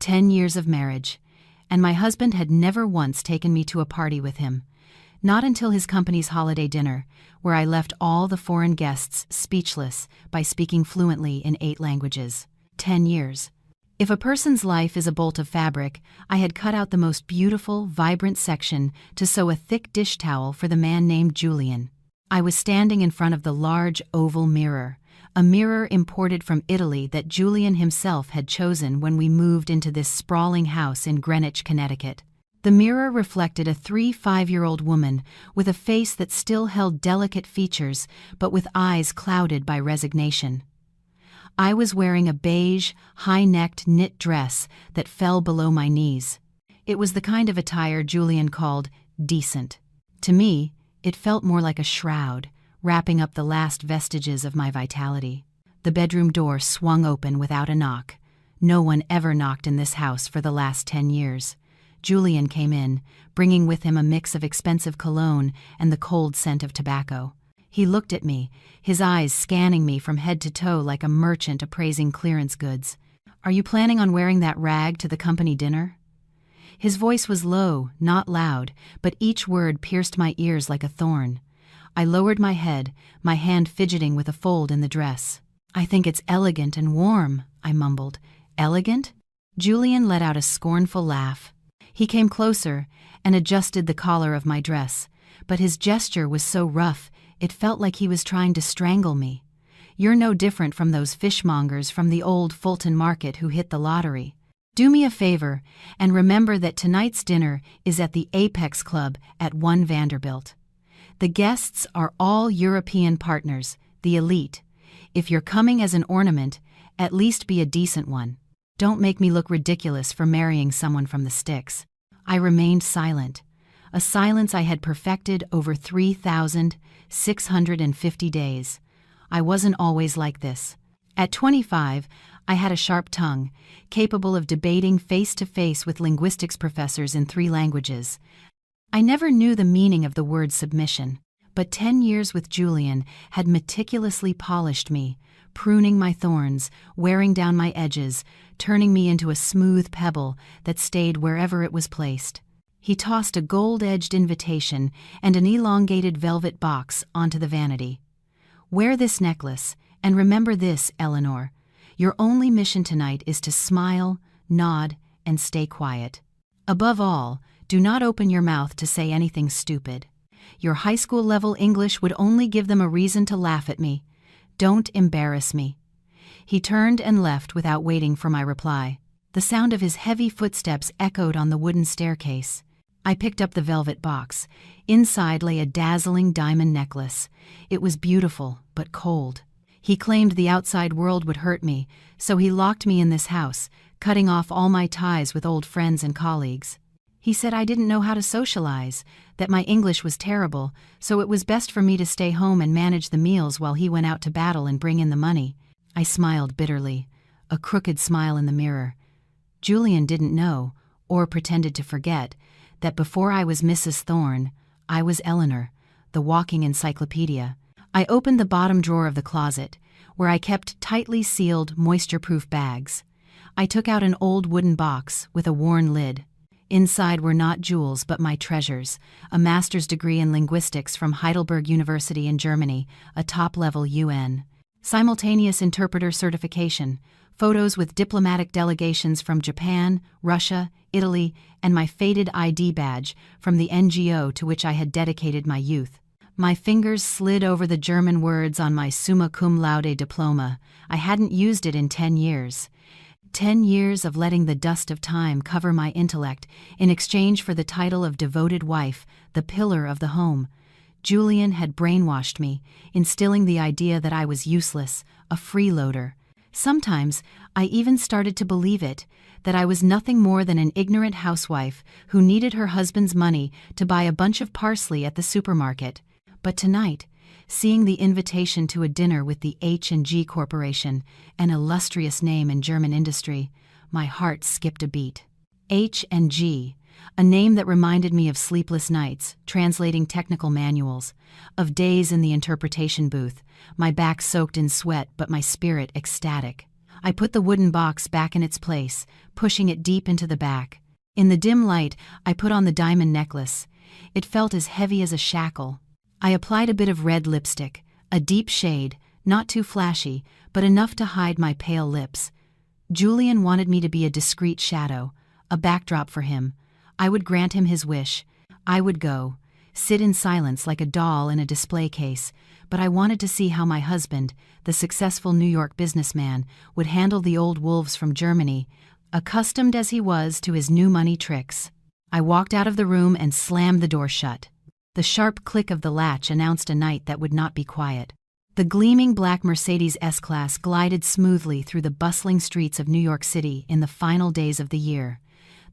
10 years of marriage, and my husband had never once taken me to a party with him. Not until his company's holiday dinner, where I left all the foreign guests speechless by speaking fluently in 8 languages. 10 years. If a person's life is a bolt of fabric, I had cut out the most beautiful, vibrant section to sew a thick dish towel for the man named Julian. I was standing in front of the large oval mirror, a mirror imported from Italy that Julian himself had chosen when we moved into this sprawling house in Greenwich, Connecticut. The mirror reflected a 5-year-old woman with a face that still held delicate features but with eyes clouded by resignation. I was wearing a beige, high-necked knit dress that fell below my knees. It was the kind of attire Julian called decent. To me, it felt more like a shroud, wrapping up the last vestiges of my vitality. The bedroom door swung open without a knock. No one ever knocked in this house for the last 10 years. Julian came in, bringing with him a mix of expensive cologne and the cold scent of tobacco. He looked at me, his eyes scanning me from head to toe like a merchant appraising clearance goods. "Are you planning on wearing that rag to the company dinner?" His voice was low, not loud, but each word pierced my ears like a thorn. I lowered my head, my hand fidgeting with a fold in the dress. "I think it's elegant and warm," I mumbled. "Elegant?" Julian let out a scornful laugh. He came closer and adjusted the collar of my dress, but his gesture was so rough it felt like he was trying to strangle me. "You're no different from those fishmongers from the old Fulton Market who hit the lottery. Do me a favor and remember that tonight's dinner is at the Apex Club at 1 Vanderbilt. The guests are all European partners, the elite. If you're coming as an ornament, at least be a decent one. Don't make me look ridiculous for marrying someone from the sticks." I remained silent, a silence I had perfected over 3,650 days. I wasn't always like this. At 25, I had a sharp tongue, capable of debating face-to-face with linguistics professors in 3 languages. I never knew the meaning of the word submission, but 10 years with Julian had meticulously polished me, pruning my thorns, wearing down my edges, turning me into a smooth pebble that stayed wherever it was placed. He tossed a gold-edged invitation and an elongated velvet box onto the vanity. "Wear this necklace, and remember this, Eleanor. Your only mission tonight is to smile, nod, and stay quiet. Above all, do not open your mouth to say anything stupid. Your high school-level English would only give them a reason to laugh at me. Don't embarrass me." He turned and left without waiting for my reply. The sound of his heavy footsteps echoed on the wooden staircase. I picked up the velvet box. Inside lay a dazzling diamond necklace. It was beautiful, but cold. He claimed the outside world would hurt me, so he locked me in this house, cutting off all my ties with old friends and colleagues. He said I didn't know how to socialize, that my English was terrible, so it was best for me to stay home and manage the meals while he went out to battle and bring in the money. I smiled bitterly, a crooked smile in the mirror. Julian didn't know, or pretended to forget, that before I was Mrs. Thorne, I was Eleanor, the walking encyclopedia. I opened the bottom drawer of the closet, where I kept tightly sealed, moisture-proof bags. I took out an old wooden box with a worn lid. Inside were not jewels but my treasures, a master's degree in linguistics from Heidelberg University in Germany, a top-level UN. Simultaneous interpreter certification, photos with diplomatic delegations from Japan, Russia, Italy, and my faded ID badge from the NGO to which I had dedicated my youth. My fingers slid over the German words on my summa cum laude diploma. I hadn't used it in 10 years. 10 years of letting the dust of time cover my intellect in exchange for the title of devoted wife, the pillar of the home. Julian had brainwashed me, instilling the idea that I was useless, a freeloader. Sometimes I even started to believe it, that I was nothing more than an ignorant housewife who needed her husband's money to buy a bunch of parsley at the supermarket. But tonight, seeing the invitation to a dinner with the H&G Corporation, an illustrious name in German industry, my heart skipped a beat. H&G, a name that reminded me of sleepless nights, translating technical manuals, of days in the interpretation booth, my back soaked in sweat but my spirit ecstatic. I put the wooden box back in its place, pushing it deep into the back. In the dim light, I put on the diamond necklace. It felt as heavy as a shackle. I applied a bit of red lipstick, a deep shade, not too flashy, but enough to hide my pale lips. Julian wanted me to be a discreet shadow, a backdrop for him. I would grant him his wish. I would go, sit in silence like a doll in a display case, but I wanted to see how my husband, the successful New York businessman, would handle the old wolves from Germany, accustomed as he was to his new money tricks. I walked out of the room and slammed the door shut. The sharp click of the latch announced a night that would not be quiet. The gleaming black Mercedes S-Class glided smoothly through the bustling streets of New York City in the final days of the year.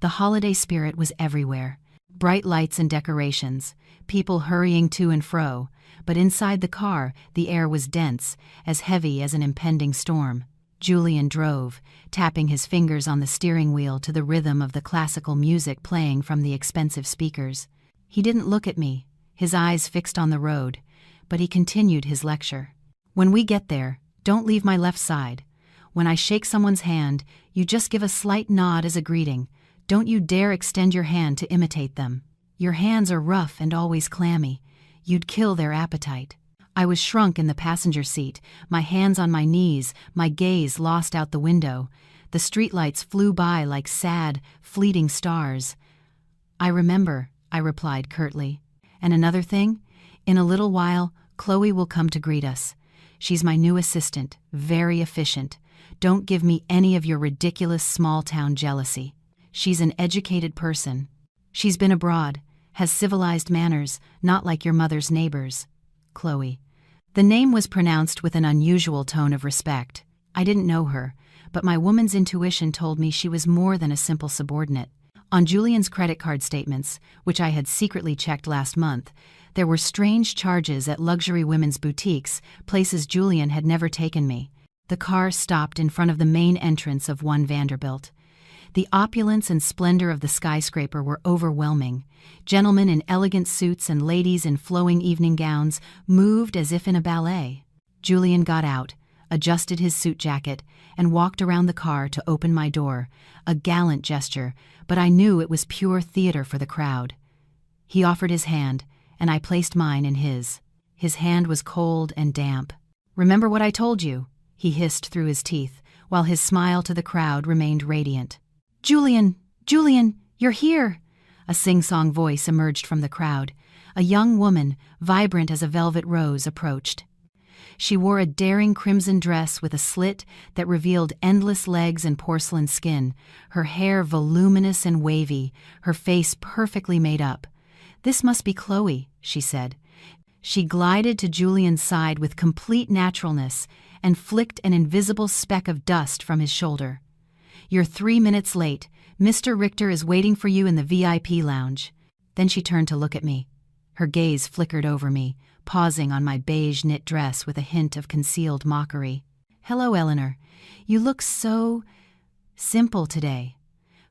The holiday spirit was everywhere. Bright lights and decorations, people hurrying to and fro, but inside the car the air was dense, as heavy as an impending storm. Julian drove, tapping his fingers on the steering wheel to the rhythm of the classical music playing from the expensive speakers. He didn't look at me, his eyes fixed on the road, but he continued his lecture. When we get there, don't leave my left side. When I shake someone's hand, you just give a slight nod as a greeting. Don't you dare extend your hand to imitate them. Your hands are rough and always clammy. You'd kill their appetite. I was shrunk in the passenger seat, my hands on my knees, my gaze lost out the window. The streetlights flew by like sad, fleeting stars. I remember, I replied curtly. And another thing? In a little while, Chloe will come to greet us. She's my new assistant, very efficient. Don't give me any of your ridiculous small-town jealousy. She's an educated person. She's been abroad, has civilized manners, not like your mother's neighbors. Chloe. The name was pronounced with an unusual tone of respect. I didn't know her, but my woman's intuition told me she was more than a simple subordinate. On Julian's credit card statements, which I had secretly checked last month, there were strange charges at luxury women's boutiques, places Julian had never taken me. The car stopped in front of the main entrance of One Vanderbilt. The opulence and splendor of the skyscraper were overwhelming. Gentlemen in elegant suits and ladies in flowing evening gowns moved as if in a ballet. Julian got out, adjusted his suit jacket, and walked around the car to open my door, a gallant gesture, but I knew it was pure theater for the crowd. He offered his hand, and I placed mine in his. His hand was cold and damp. "Remember what I told you?" he hissed through his teeth, while his smile to the crowd remained radiant. "Julian, Julian, you're here!" A sing-song voice emerged from the crowd. A young woman, vibrant as a velvet rose, approached. She wore a daring crimson dress with a slit that revealed endless legs and porcelain skin, her hair voluminous and wavy, her face perfectly made up. "This must be Chloe," she said. She glided to Julian's side with complete naturalness and flicked an invisible speck of dust from his shoulder. "You're 3 minutes late. Mr. Richter is waiting for you in the VIP lounge." Then she turned to look at me. Her gaze flickered over me, pausing on my beige knit dress with a hint of concealed mockery. "Hello, Eleanor. You look so simple today.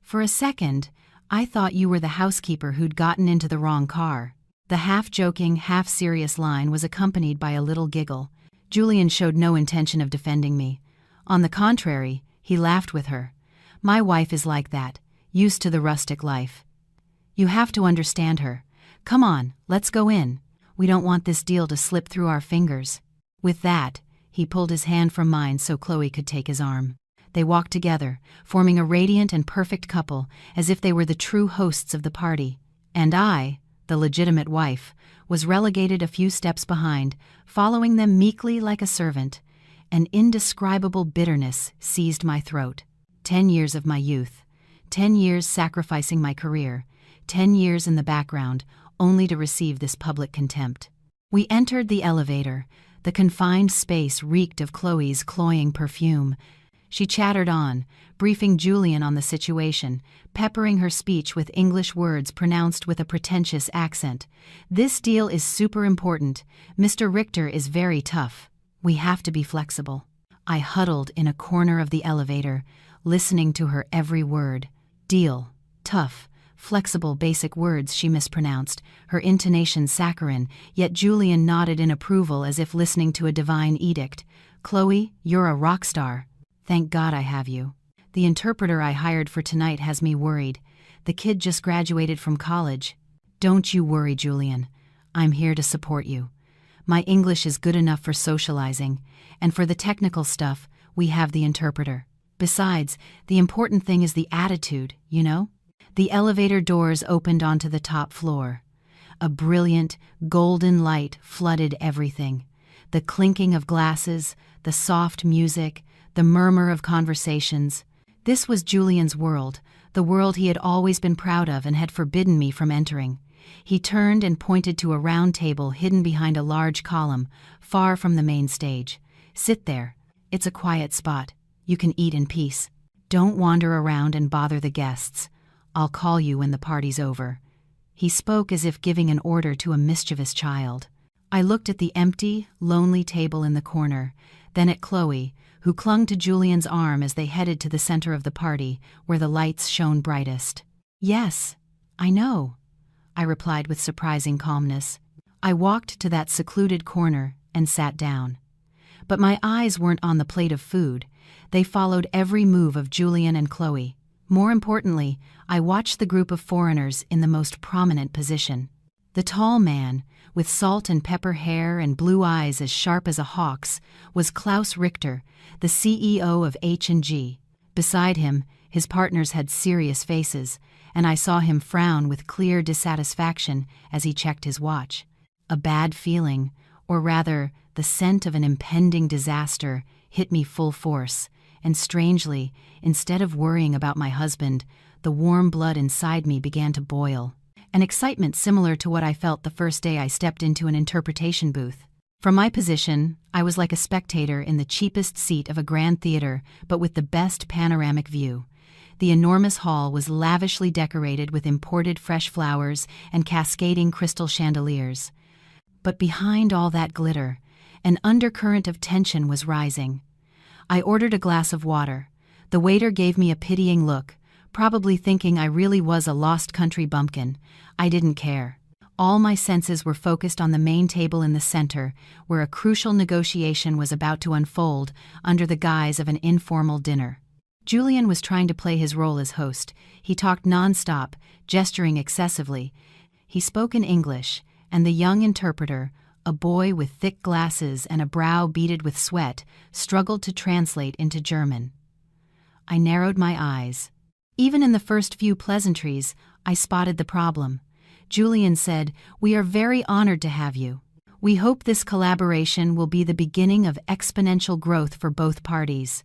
For a second, I thought you were the housekeeper who'd gotten into the wrong car." The half-joking, half-serious line was accompanied by a little giggle. Julian showed no intention of defending me. On the contrary, he laughed with her. "My wife is like that, used to the rustic life. You have to understand her. Come on, let's go in. We don't want this deal to slip through our fingers." With that, he pulled his hand from mine so Chloe could take his arm. They walked together, forming a radiant and perfect couple, as if they were the true hosts of the party. And I, the legitimate wife, was relegated a few steps behind, following them meekly like a servant. An indescribable bitterness seized my throat. 10 years of my youth, 10 years sacrificing my career, 10 years in the background, only to receive this public contempt. We entered the elevator. The confined space reeked of Chloe's cloying perfume. She chattered on, briefing Julian on the situation, peppering her speech with English words pronounced with a pretentious accent. "This deal is super important. Mr. Richter is very tough. We have to be flexible." I huddled in a corner of the elevator, listening to her every word. Deal, tough, flexible basic words she mispronounced, her intonation saccharine, yet Julian nodded in approval as if listening to a divine edict. "Chloe, you're a rock star." Thank God I have you. The interpreter I hired for tonight has me worried. The kid just graduated from college. Don't you worry, Julian. I'm here to support you. My English is good enough for socializing, and for the technical stuff, we have the interpreter. Besides, the important thing is the attitude, you know? The elevator doors opened onto the top floor. A brilliant, golden light flooded everything. The clinking of glasses, the soft music, the murmur of conversations. This was Julian's world, the world he had always been proud of and had forbidden me from entering. He turned and pointed to a round table hidden behind a large column, far from the main stage. Sit there. It's a quiet spot. You can eat in peace. Don't wander around and bother the guests. I'll call you when the party's over. He spoke as if giving an order to a mischievous child. I looked at the empty, lonely table in the corner, then at Chloe, who clung to Julian's arm as they headed to the center of the party, where the lights shone brightest. Yes, I know, I replied with surprising calmness. I walked to that secluded corner and sat down. But my eyes weren't on the plate of food. They followed every move of Julian and Chloe. More importantly, I watched the group of foreigners in the most prominent position. The tall man, with salt and pepper hair and blue eyes as sharp as a hawk's, was Klaus Richter, the CEO of H&G. Beside him, his partners had serious faces, and I saw him frown with clear dissatisfaction as he checked his watch. A bad feeling, or rather, the scent of an impending disaster, hit me full force, and strangely, instead of worrying about my husband, the warm blood inside me began to boil. An excitement similar to what I felt the first day I stepped into an interpretation booth. From my position, I was like a spectator in the cheapest seat of a grand theater, but with the best panoramic view. The enormous hall was lavishly decorated with imported fresh flowers and cascading crystal chandeliers. But behind all that glitter, an undercurrent of tension was rising. I ordered a glass of water. The waiter gave me a pitying look, probably thinking I really was a lost country bumpkin. I didn't care. All my senses were focused on the main table in the center, where a crucial negotiation was about to unfold under the guise of an informal dinner. Julian was trying to play his role as host. He talked nonstop, gesturing excessively. He spoke in English, and the young interpreter, a boy with thick glasses and a brow beaded with sweat, struggled to translate into German. I narrowed my eyes. Even in the first few pleasantries, I spotted the problem. Julian said, "We are very honored to have you. We hope this collaboration will be the beginning of exponential growth for both parties."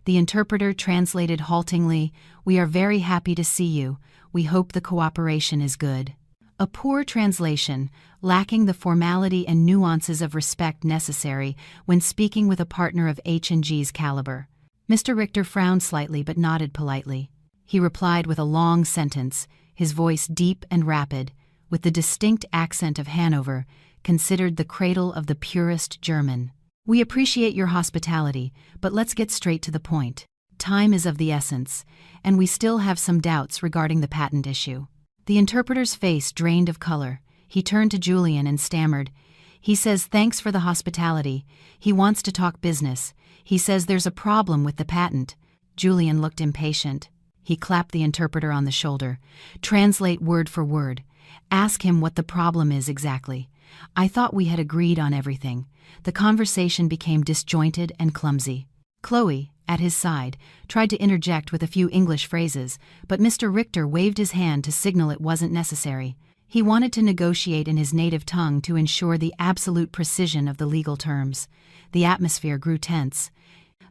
The interpreter translated haltingly, "We are very happy to see you. We hope the cooperation is good." A poor translation, lacking the formality and nuances of respect necessary when speaking with a partner of H&G's caliber. Mr. Richter frowned slightly but nodded politely. He replied with a long sentence, his voice deep and rapid, with the distinct accent of Hanover, considered the cradle of the purest German. "We appreciate your hospitality, but let's get straight to the point. Time is of the essence, and we still have some doubts regarding the patent issue." The interpreter's face drained of color. He turned to Julian and stammered. "He says thanks for the hospitality. He wants to talk business. He says there's a problem with the patent." Julian looked impatient. He clapped the interpreter on the shoulder. "Translate word for word. Ask him what the problem is exactly. I thought we had agreed on everything." The conversation became disjointed and clumsy. Chloe, at his side, tried to interject with a few English phrases, but Mr. Richter waved his hand to signal it wasn't necessary. He wanted to negotiate in his native tongue to ensure the absolute precision of the legal terms. The atmosphere grew tense.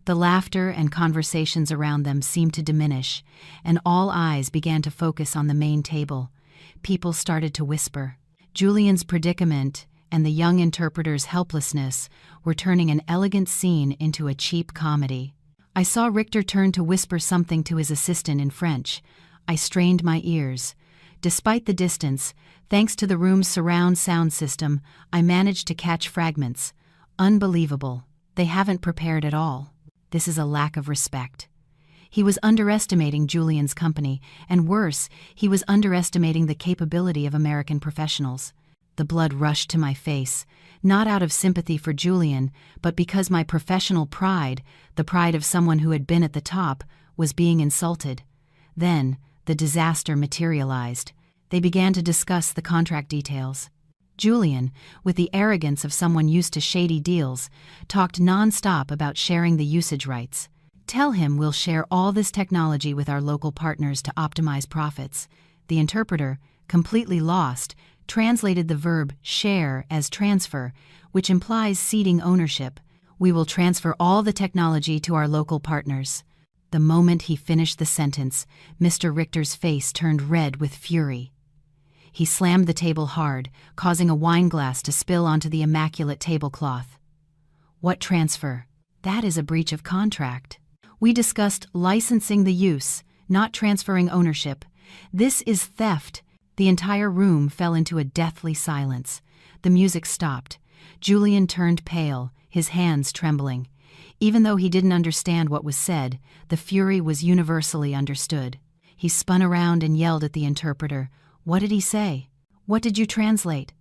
The laughter and conversations around them seemed to diminish, and all eyes began to focus on the main table. People started to whisper. Julian's predicament and the young interpreter's helplessness were turning an elegant scene into a cheap comedy. I saw Richter turn to whisper something to his assistant in French. I strained my ears. Despite the distance, thanks to the room's surround sound system, I managed to catch fragments. Unbelievable. They haven't prepared at all. This is a lack of respect. He was underestimating Julian's company, and worse, he was underestimating the capability of American professionals. The blood rushed to my face, not out of sympathy for Julian, but because my professional pride, the pride of someone who had been at the top, was being insulted. Then, the disaster materialized. They began to discuss the contract details. Julian, with the arrogance of someone used to shady deals, talked non-stop about sharing the usage rights. "Tell him we'll share all this technology with our local partners to optimize profits." The interpreter, completely lost, translated the verb share as transfer, which implies ceding ownership. "We will transfer all the technology to our local partners." The moment he finished the sentence, Mr. Richter's face turned red with fury. He slammed the table hard, causing a wine glass to spill onto the immaculate tablecloth. "What transfer? That is a breach of contract. We discussed licensing the use, not transferring ownership. This is theft." The entire room fell into a deathly silence. The music stopped. Julian turned pale, his hands trembling. Even though he didn't understand what was said, the fury was universally understood. He spun around and yelled at the interpreter. "What did he say? What did you translate?"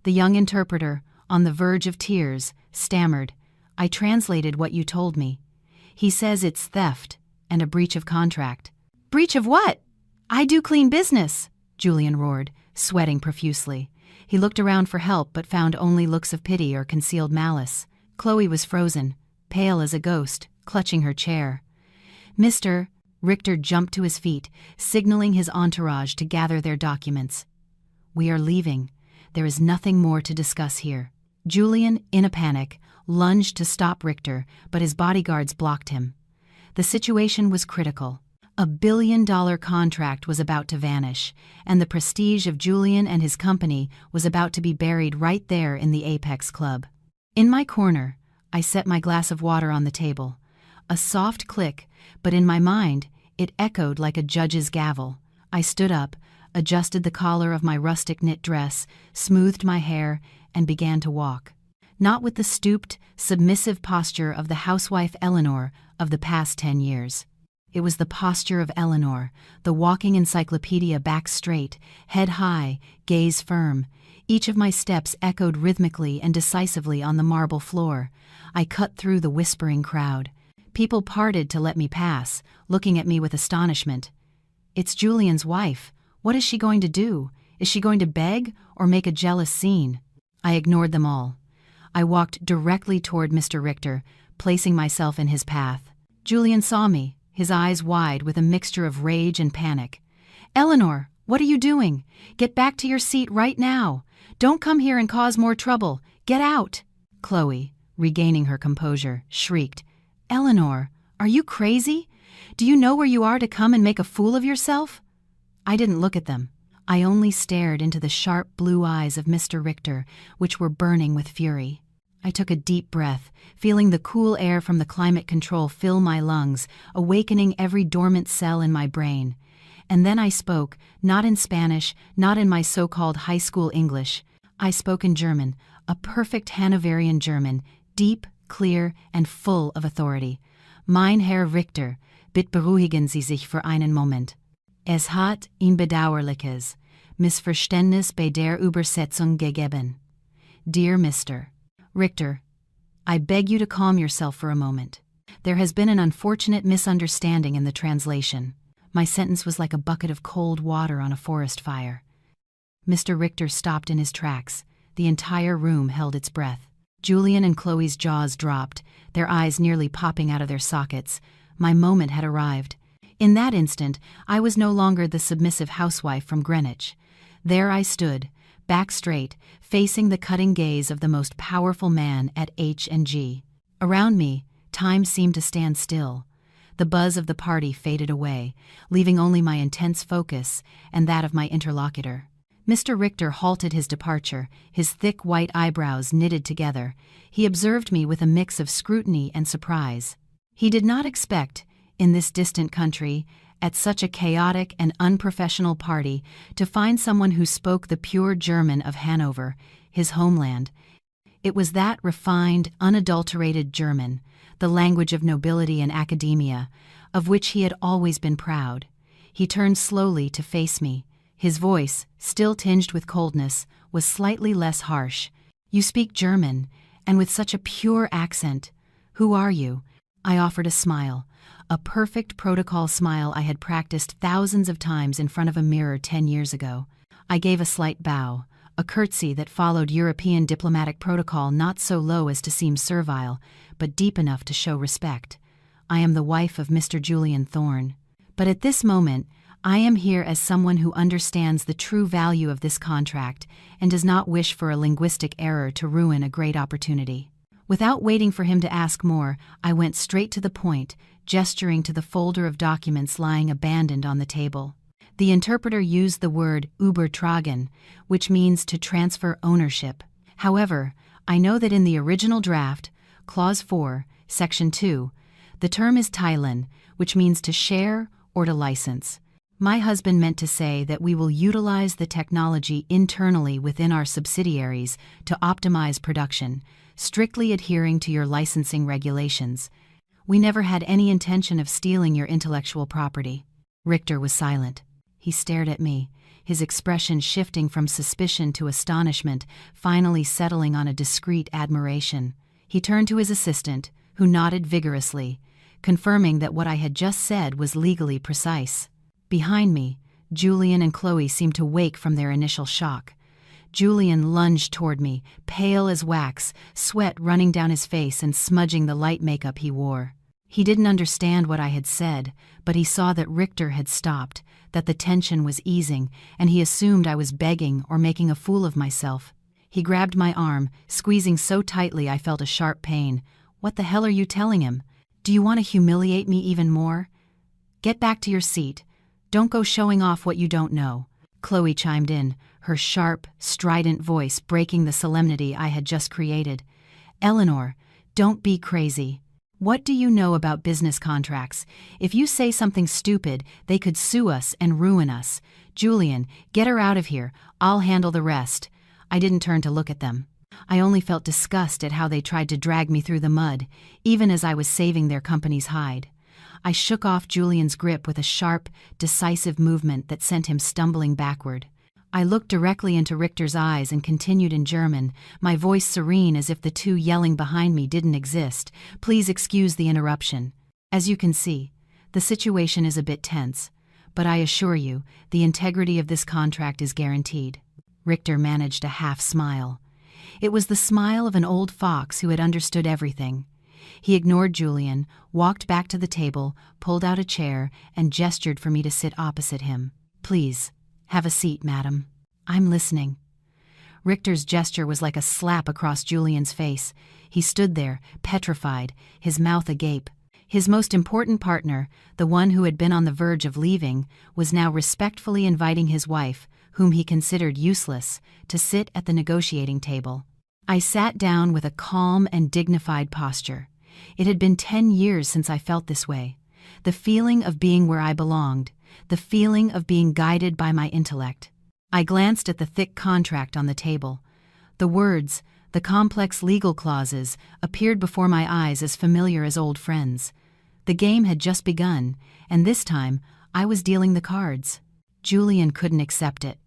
The young interpreter, on the verge of tears, stammered, "I translated what you told me. He says it's theft and a breach of contract." "Breach of what? I do clean business," Julian roared, sweating profusely. He looked around for help but found only looks of pity or concealed malice. Chloe was frozen, pale as a ghost, clutching her chair. "Mr. Richter jumped to his feet, signaling his entourage to gather their documents. "We are leaving. There is nothing more to discuss here." Julian, in a panic, lunged to stop Richter, but his bodyguards blocked him. The situation was critical. A billion-dollar contract was about to vanish, and the prestige of Julian and his company was about to be buried right there in the Apex Club. In my corner, I set my glass of water on the table. A soft click, but in my mind, it echoed like a judge's gavel. I stood up, adjusted the collar of my rustic knit dress, smoothed my hair, and began to walk. Not with the stooped, submissive posture of the housewife Eleanor of the past 10 years. It was the posture of Eleanor, the walking encyclopedia back straight, head high, gaze firm. Each of my steps echoed rhythmically and decisively on the marble floor. I cut through the whispering crowd. People parted to let me pass, looking at me with astonishment. "It's Julian's wife. What is she going to do? Is she going to beg or make a jealous scene?" I ignored them all. I walked directly toward Mr. Richter, placing myself in his path. Julian saw me, his eyes wide with a mixture of rage and panic. "Eleanor, what are you doing? Get back to your seat right now. Don't come here and cause more trouble. Get out!" Chloe, regaining her composure, shrieked, "Eleanor, are you crazy? Do you know where you are to come and make a fool of yourself?" I didn't look at them. I only stared into the sharp blue eyes of Mr. Richter, which were burning with fury. I took a deep breath, feeling the cool air from the climate control fill my lungs, awakening every dormant cell in my brain. And then I spoke, not in Spanish, not in my so-called high school English. I spoke in German, a perfect Hanoverian German, deep, clear, and full of authority. "Mein Herr Richter, bitte beruhigen Sie sich für einen Moment. Es hat ein bedauerliches Missverständnis bei der Übersetzung gegeben. Dear Mr. Richter, I beg you to calm yourself for a moment. There has been an unfortunate misunderstanding in the translation." My sentence was like a bucket of cold water on a forest fire. Mr. Richter stopped in his tracks. The entire room held its breath. Julian and Chloe's jaws dropped, their eyes nearly popping out of their sockets. My moment had arrived. In that instant, I was no longer the submissive housewife from Greenwich. There I stood, back straight, facing the cutting gaze of the most powerful man at H&G. Around me, time seemed to stand still. The buzz of the party faded away, leaving only my intense focus and that of my interlocutor. Mr. Richter halted his departure, his thick white eyebrows knitted together. He observed me with a mix of scrutiny and surprise. He did not expect, in this distant country, at such a chaotic and unprofessional party, to find someone who spoke the pure German of Hanover, his homeland. It was that refined, unadulterated German, the language of nobility and academia, of which he had always been proud. He turned slowly to face me, His voice, still tinged with coldness, was slightly less harsh. "You speak German, and with such a pure accent. Who are you?" I offered a smile, a perfect protocol smile I had practiced thousands of times in front of a mirror 10 years ago. I gave a slight bow, a curtsy that followed European diplomatic protocol, not so low as to seem servile, but deep enough to show respect. "I am the wife of Mr. Julian Thorne. But at this moment, I am here as someone who understands the true value of this contract and does not wish for a linguistic error to ruin a great opportunity." Without waiting for him to ask more, I went straight to the point, gesturing to the folder of documents lying abandoned on the table. The interpreter used the word übertragen, which means to transfer ownership. However, I know that in the original draft, Clause 4, Section 2, the term is teilen, which means to share or to license. My husband meant to say that we will utilize the technology internally within our subsidiaries to optimize production, strictly adhering to your licensing regulations. We never had any intention of stealing your intellectual property. Richter was silent. He stared at me, his expression shifting from suspicion to astonishment, finally settling on a discreet admiration. He turned to his assistant, who nodded vigorously, confirming that what I had just said was legally precise. Behind me, Julian and Chloe seemed to wake from their initial shock. Julian lunged toward me, pale as wax, sweat running down his face and smudging the light makeup he wore. He didn't understand what I had said, but he saw that Richter had stopped, that the tension was easing, and he assumed I was begging or making a fool of myself. He grabbed my arm, squeezing so tightly I felt a sharp pain. "What the hell are you telling him? Do you want to humiliate me even more? Get back to your seat. Don't go showing off what you don't know." Chloe chimed in, her sharp, strident voice breaking the solemnity I had just created. "Eleanor, don't be crazy. What do you know about business contracts? If you say something stupid, they could sue us and ruin us. Julian, get her out of here. I'll handle the rest." I didn't turn to look at them. I only felt disgust at how they tried to drag me through the mud, even as I was saving their company's hide. I shook off Julian's grip with a sharp, decisive movement that sent him stumbling backward. I looked directly into Richter's eyes and continued in German, my voice serene as if the two yelling behind me didn't exist. "Please excuse the interruption. As you can see, the situation is a bit tense, but I assure you, the integrity of this contract is guaranteed." Richter managed a half smile. It was the smile of an old fox who had understood everything. He ignored Julian, walked back to the table, pulled out a chair, and gestured for me to sit opposite him. "Please, have a seat, madam. I'm listening." Richter's gesture was like a slap across Julian's face. He stood there, petrified, his mouth agape. His most important partner, the one who had been on the verge of leaving, was now respectfully inviting his wife, whom he considered useless, to sit at the negotiating table. I sat down with a calm and dignified posture. It had been 10 years since I felt this way. The feeling of being where I belonged, the feeling of being guided by my intellect. I glanced at the thick contract on the table. The words, the complex legal clauses, appeared before my eyes as familiar as old friends. The game had just begun, and this time I was dealing the cards. Julian couldn't accept it.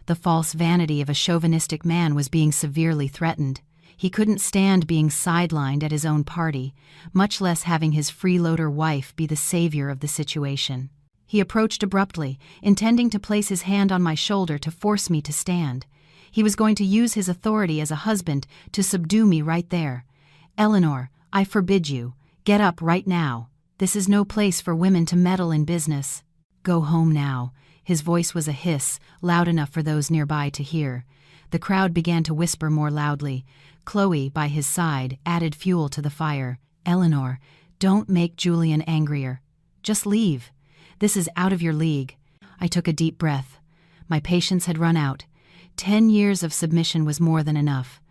The false vanity of a chauvinistic man was being severely threatened. He couldn't stand being sidelined at his own party, much less having his freeloader wife be the savior of the situation. He approached abruptly, intending to place his hand on my shoulder to force me to stand. He was going to use his authority as a husband to subdue me right there. "Eleanor, I forbid you. Get up right now. This is no place for women to meddle in business. Go home now." His voice was a hiss, loud enough for those nearby to hear. The crowd began to whisper more loudly. Chloe, by his side, added fuel to the fire. "Eleanor, don't make Julian angrier. Just leave. This is out of your league." I took a deep breath. My patience had run out. 10 years of submission was more than enough.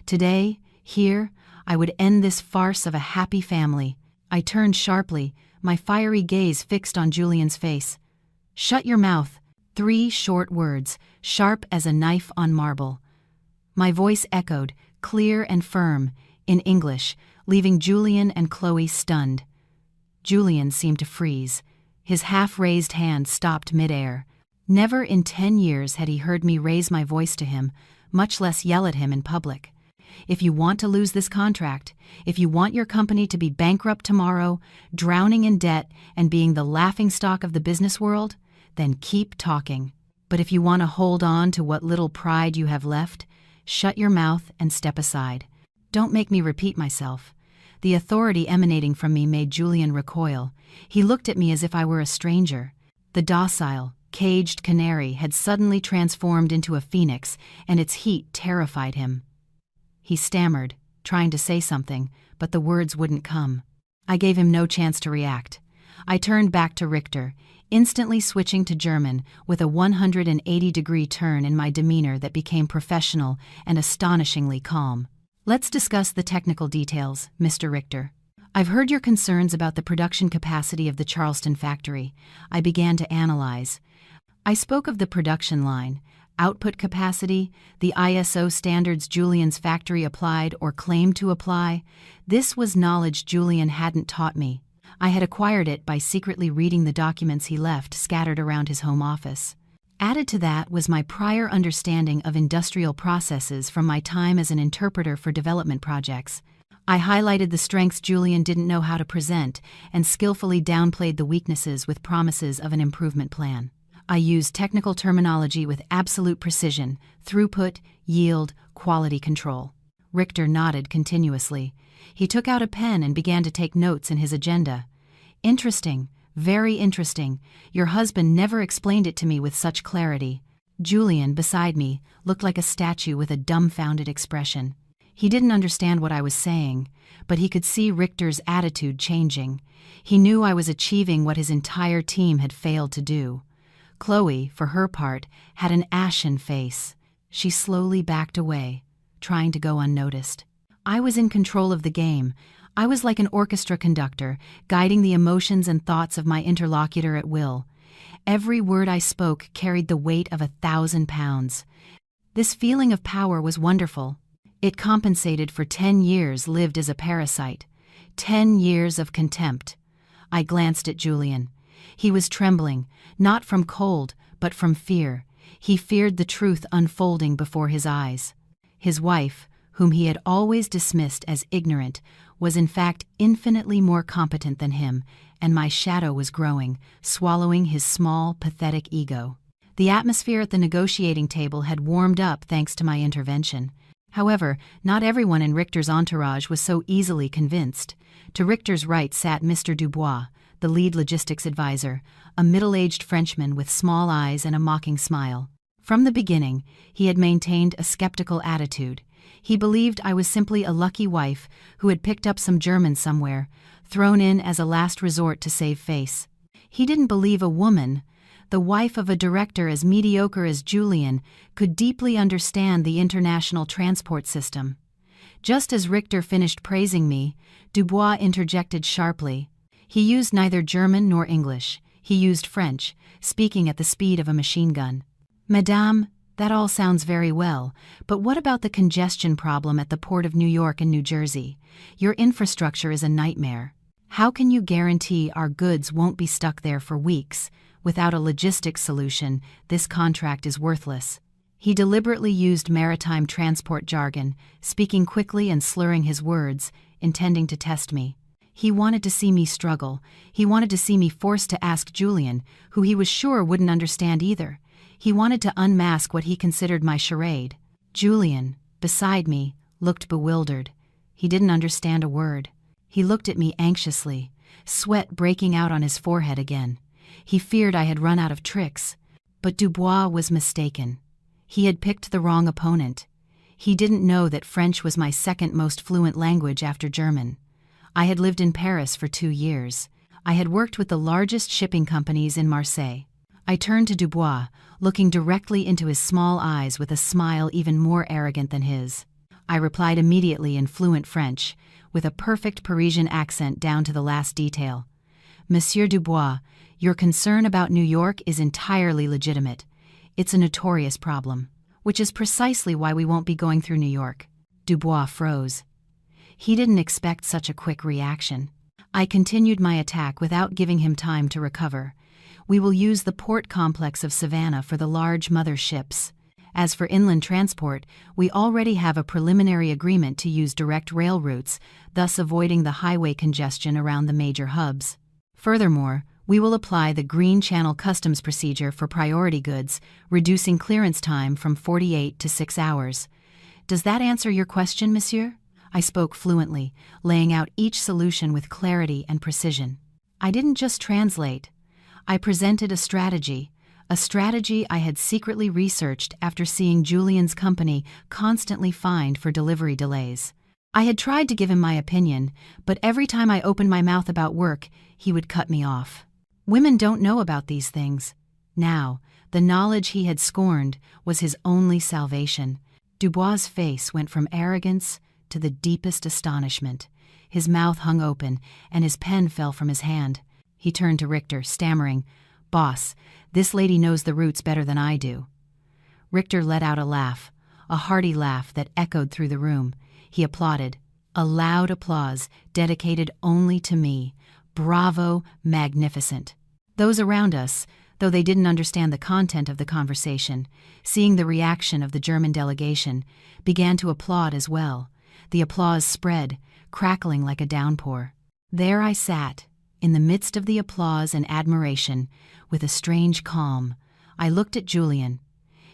Today, here, I would end this farce of a happy family. I turned sharply, my fiery gaze fixed on Julian's face. "Shut your mouth." 3 short words, sharp as a knife on marble. My voice echoed, clear and firm, in English, leaving Julian and Chloe stunned. Julian seemed to freeze. His half-raised hand stopped midair. Never in 10 years had he heard me raise my voice to him, much less yell at him in public. If you want to lose this contract, if you want your company to be bankrupt tomorrow, drowning in debt, and being the laughingstock of the business world, then keep talking. But if you want to hold on to what little pride you have left, shut your mouth and step aside. Don't make me repeat myself. The authority emanating from me made Julian recoil. He looked at me as if I were a stranger. The docile, caged canary had suddenly transformed into a phoenix, and its heat terrified him. He stammered, trying to say something, but the words wouldn't come. I gave him no chance to react. I turned back to Richter, instantly switching to German with a 180-degree turn in my demeanor that became professional and astonishingly calm. Let's discuss the technical details, Mr. Richter. I've heard your concerns about the production capacity of the Charleston factory. I began to analyze. I spoke of the production line, output capacity, the ISO standards Julian's factory applied or claimed to apply. This was knowledge Julian hadn't taught me. I had acquired it by secretly reading the documents he left scattered around his home office. Added to that was my prior understanding of industrial processes from my time as an interpreter for development projects. I highlighted the strengths Julian didn't know how to present and skillfully downplayed the weaknesses with promises of an improvement plan. I used technical terminology with absolute precision: throughput, yield, quality control. Richter nodded continuously. He took out a pen and began to take notes in his agenda. Interesting, very interesting. Your husband never explained it to me with such clarity. Julian, beside me, looked like a statue with a dumbfounded expression. He didn't understand what I was saying, but he could see Richter's attitude changing. He knew I was achieving what his entire team had failed to do. Chloe, for her part, had an ashen face. She slowly backed away, trying to go unnoticed. I was in control of the game. I was like an orchestra conductor, guiding the emotions and thoughts of my interlocutor at will. Every word I spoke carried the weight of 1,000 pounds. This feeling of power was wonderful. It compensated for 10 years lived as a parasite. 10 years of contempt. I glanced at Julian. He was trembling, not from cold, but from fear. He feared the truth unfolding before his eyes. His wife, whom he had always dismissed as ignorant, was in fact infinitely more competent than him, and my shadow was growing, swallowing his small, pathetic ego. The atmosphere at the negotiating table had warmed up thanks to my intervention. However, not everyone in Richter's entourage was so easily convinced. To Richter's right sat Mr. Dubois, the lead logistics advisor, a middle-aged Frenchman with small eyes and a mocking smile. From the beginning, he had maintained a skeptical attitude. He believed I was simply a lucky wife who had picked up some German somewhere, thrown in as a last resort to save face. He didn't believe a woman, the wife of a director as mediocre as Julian, could deeply understand the international transport system. Just as Richter finished praising me, Dubois interjected sharply. He used neither German nor English. He used French, speaking at the speed of a machine gun. Madame, that all sounds very well, but what about the congestion problem at the Port of New York and New Jersey? Your infrastructure is a nightmare. How can you guarantee our goods won't be stuck there for weeks? Without a logistics solution, this contract is worthless. He deliberately used maritime transport jargon, speaking quickly and slurring his words, intending to test me. He wanted to see me struggle. He wanted to see me forced to ask Julian, who he was sure wouldn't understand either. He wanted to unmask what he considered my charade. Julian, beside me, looked bewildered. He didn't understand a word. He looked at me anxiously, sweat breaking out on his forehead again. He feared I had run out of tricks. But Dubois was mistaken. He had picked the wrong opponent. He didn't know that French was my second most fluent language after German. I had lived in Paris for 2 years. I had worked with the largest shipping companies in Marseille. I turned to Dubois, looking directly into his small eyes with a smile even more arrogant than his. I replied immediately in fluent French, with a perfect Parisian accent down to the last detail. Monsieur Dubois, your concern about New York is entirely legitimate. It's a notorious problem, which is precisely why we won't be going through New York. Dubois froze. He didn't expect such a quick reaction. I continued my attack without giving him time to recover. We will use the port complex of Savannah for the large mother ships. As for inland transport, we already have a preliminary agreement to use direct rail routes, thus avoiding the highway congestion around the major hubs. Furthermore, we will apply the Green Channel Customs procedure for priority goods, reducing clearance time from 48 to 6 hours. Does that answer your question, monsieur? I spoke fluently, laying out each solution with clarity and precision. I didn't just translate. I presented a strategy I had secretly researched after seeing Julian's company constantly fined for delivery delays. I had tried to give him my opinion, but every time I opened my mouth about work, he would cut me off. Women don't know about these things. Now, the knowledge he had scorned was his only salvation. Dubois' face went from arrogance to the deepest astonishment. His mouth hung open, and his pen fell from his hand. He turned to Richter, stammering, "Boss, this lady knows the routes better than I do." Richter let out a laugh, a hearty laugh that echoed through the room. He applauded, a loud applause dedicated only to me. Bravo, magnificent. Those around us, though they didn't understand the content of the conversation, seeing the reaction of the German delegation, began to applaud as well. The applause spread, crackling like a downpour. There I sat, in the midst of the applause and admiration, with a strange calm. I looked at Julian.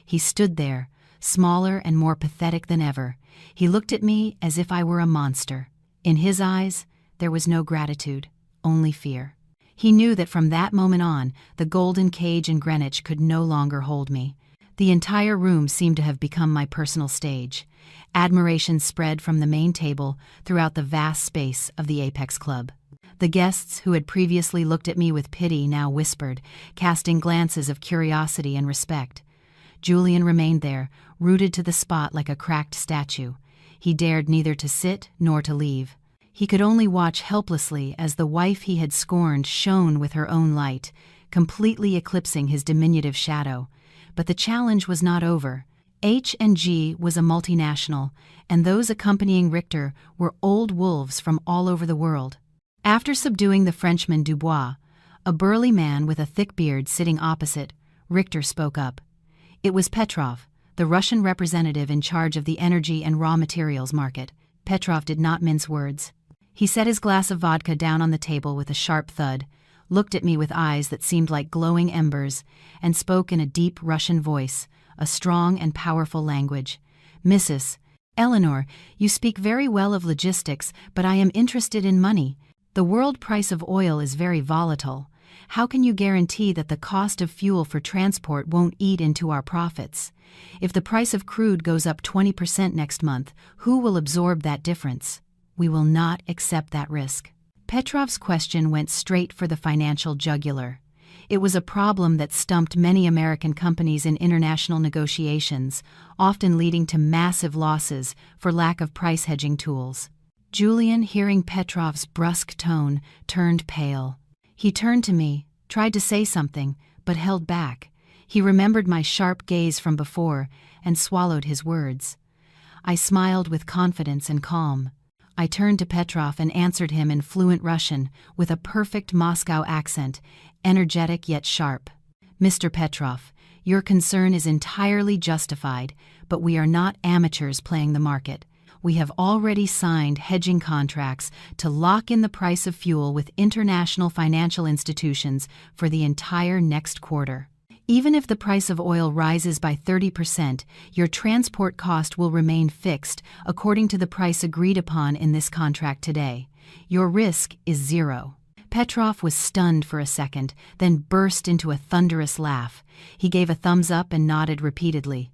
He stood there, smaller and more pathetic than ever. He looked at me as if I were a monster. In his eyes, there was no gratitude, only fear. He knew that from that moment on, the golden cage in Greenwich could no longer hold me. The entire room seemed to have become my personal stage. Admiration spread from the main table throughout the vast space of the Apex Club. The guests who had previously looked at me with pity now whispered, casting glances of curiosity and respect. Julian remained there, rooted to the spot like a cracked statue. He dared neither to sit nor to leave. He could only watch helplessly as the wife he had scorned shone with her own light, completely eclipsing his diminutive shadow. But the challenge was not over. H&G was a multinational, and those accompanying Richter were old wolves from all over the world. After subduing the Frenchman Dubois, a burly man with a thick beard sitting opposite, Richter spoke up. It was Petrov, the Russian representative in charge of the energy and raw materials market. Petrov did not mince words. He set his glass of vodka down on the table with a sharp thud, looked at me with eyes that seemed like glowing embers, and spoke in a deep Russian voice, a strong and powerful language. "Mrs. Eleanor, you speak very well of logistics, but I am interested in money. The world price of oil is very volatile. How can you guarantee that the cost of fuel for transport won't eat into our profits? If the price of crude goes up 20% next month, who will absorb that difference? We will not accept that risk." Petrov's question went straight for the financial jugular. It was a problem that stumped many American companies in international negotiations, often leading to massive losses for lack of price hedging tools. Julian, hearing Petrov's brusque tone, turned pale. He turned to me, tried to say something, but held back. He remembered my sharp gaze from before and swallowed his words. I smiled with confidence and calm. I turned to Petrov and answered him in fluent Russian with a perfect Moscow accent, energetic yet sharp. "Mr. Petrov, your concern is entirely justified, but we are not amateurs playing the market. We have already signed hedging contracts to lock in the price of fuel with international financial institutions for the entire next quarter. Even if the price of oil rises by 30%, your transport cost will remain fixed according to the price agreed upon in this contract today. Your risk is zero." Petrov was stunned for a second, then burst into a thunderous laugh. He gave a thumbs up and nodded repeatedly.